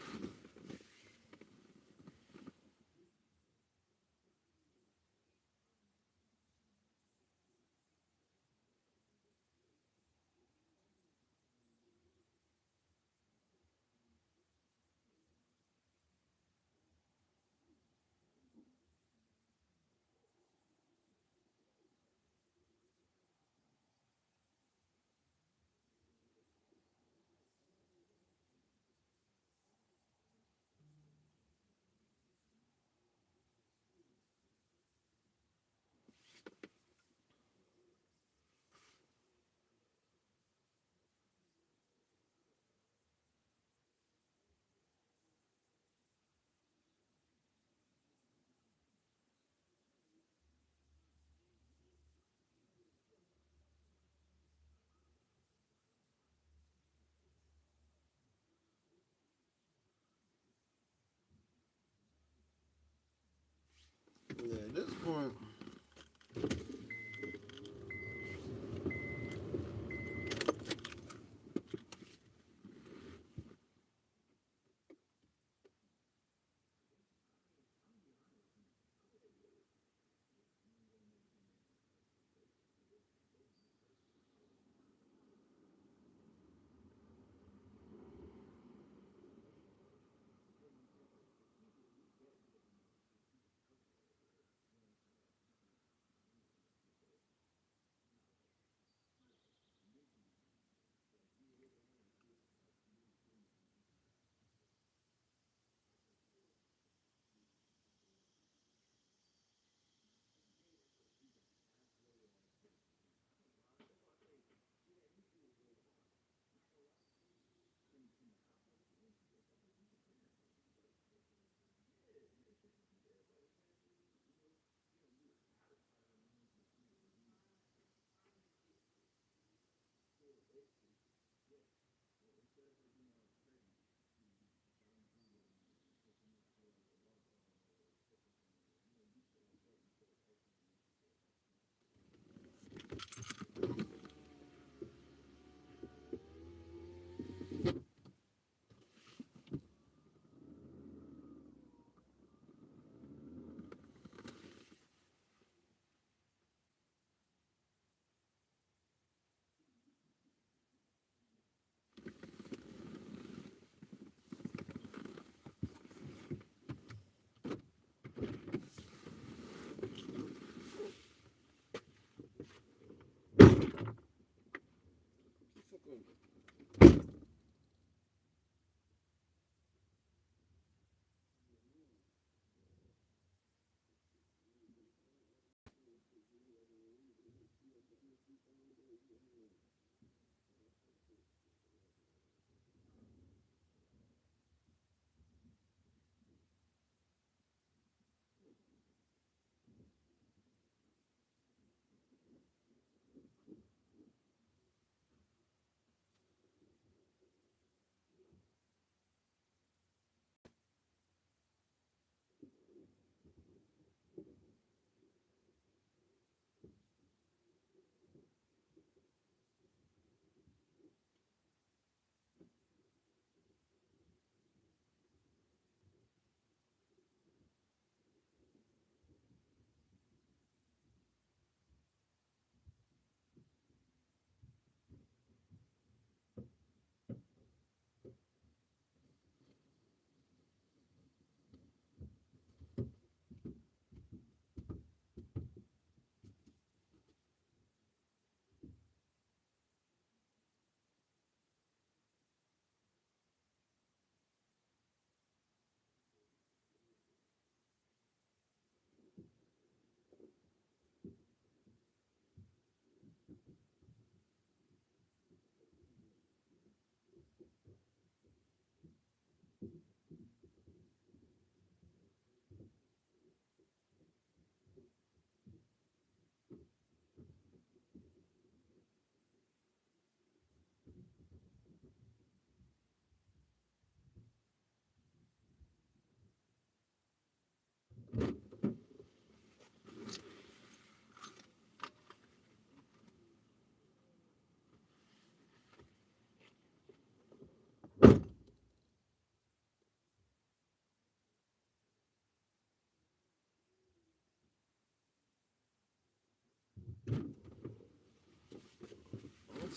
[SPEAKER 1] Yeah, at this point,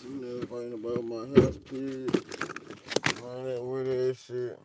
[SPEAKER 1] You know, fighting about my house, period. All that weird ass shit.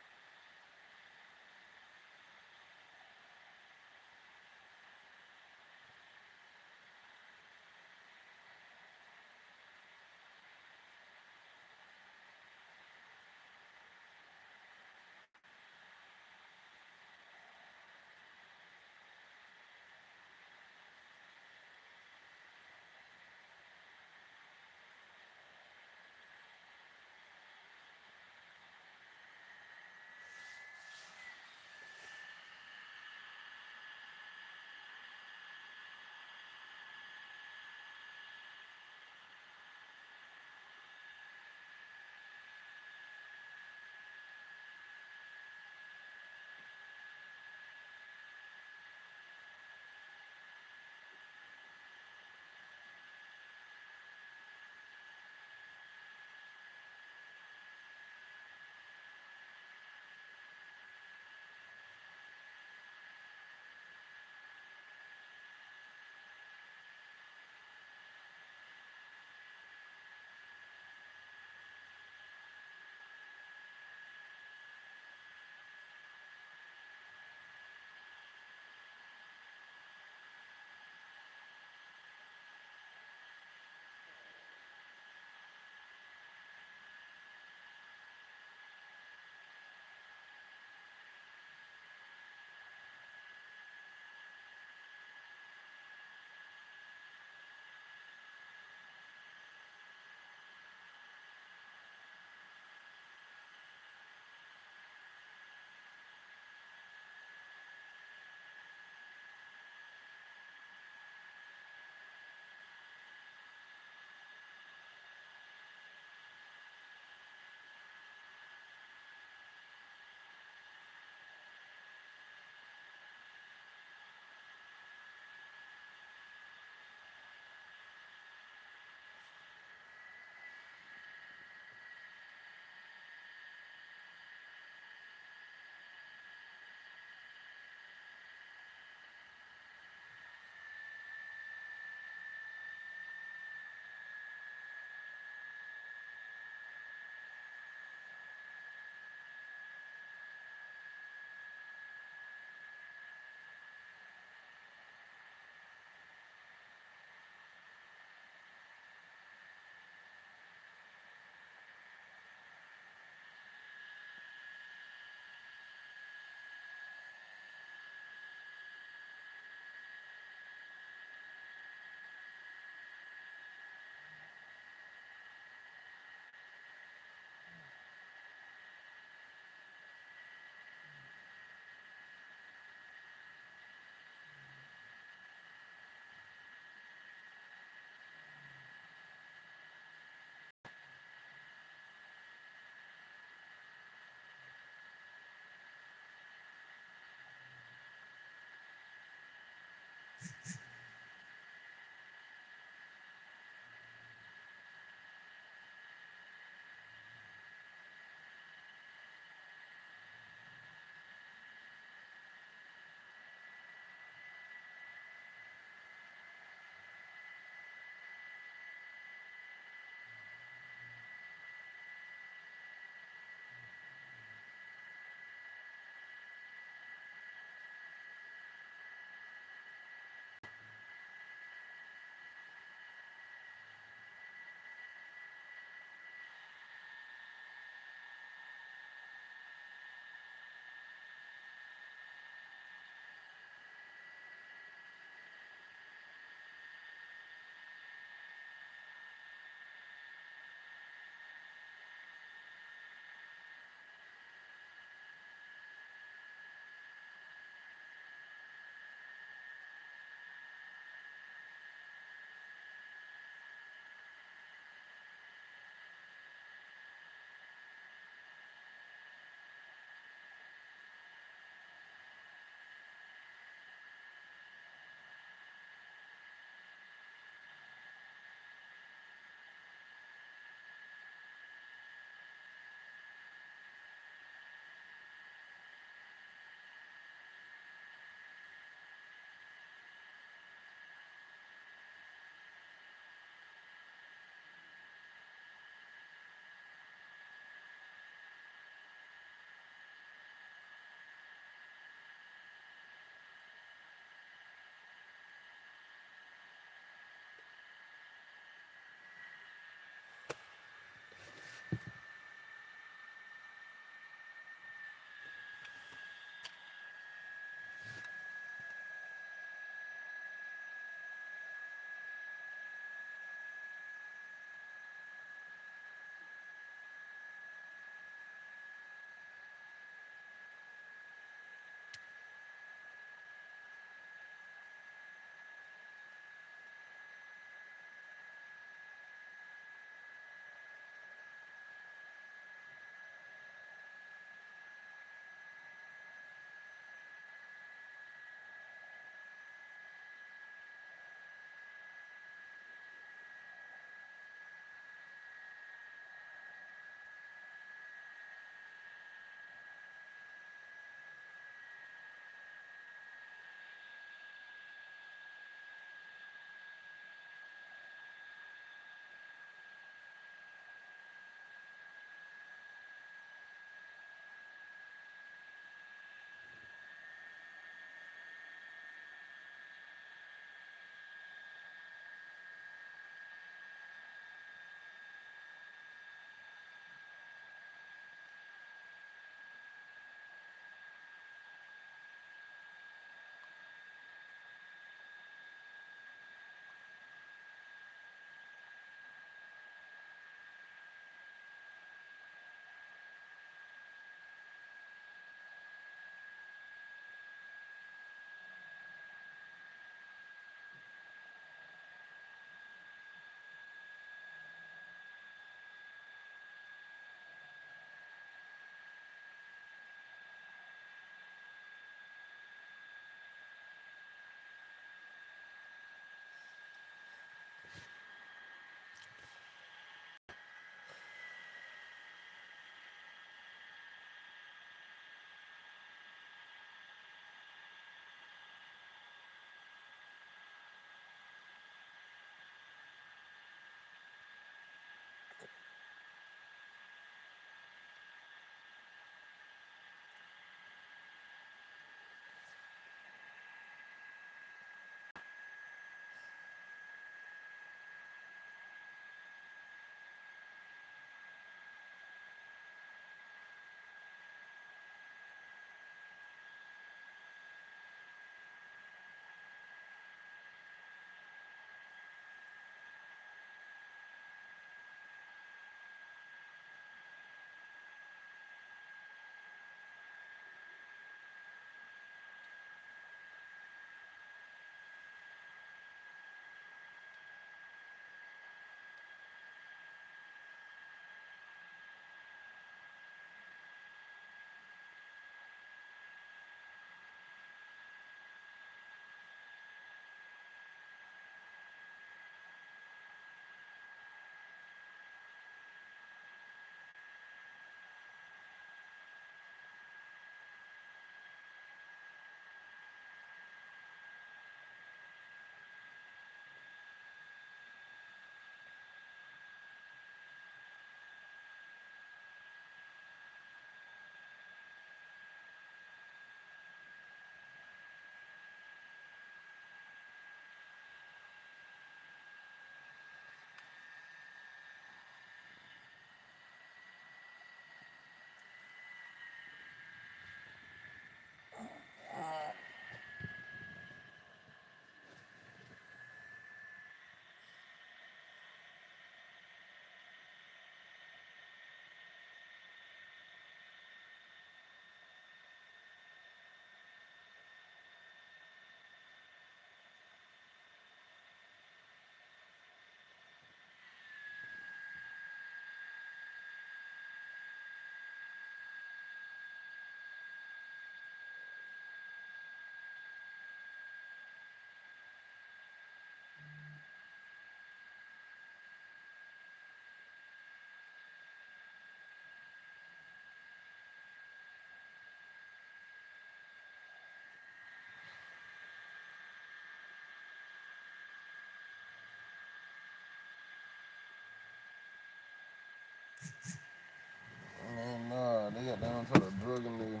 [SPEAKER 1] down to the drugging nigga.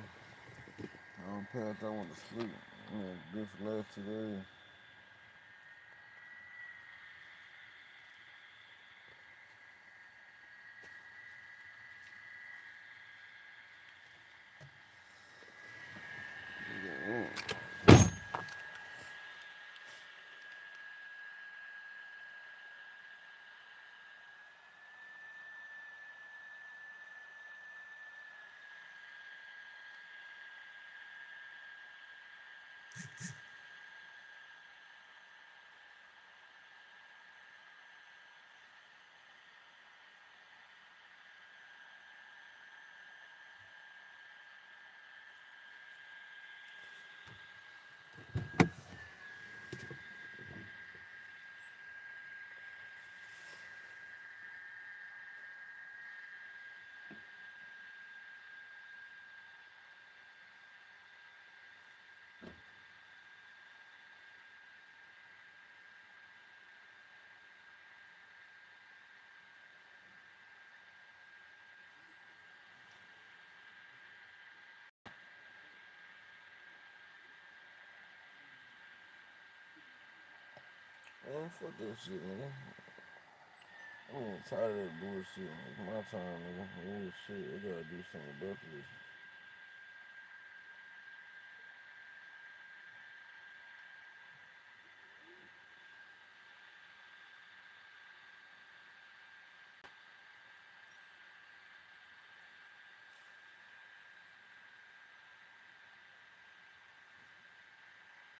[SPEAKER 1] I don't pay after I went to sleep. Good for the last 2 days. Man, fuck that shit, nigga. I'm tired of that bullshit. It's my time, nigga. Shit, we gotta do something about this.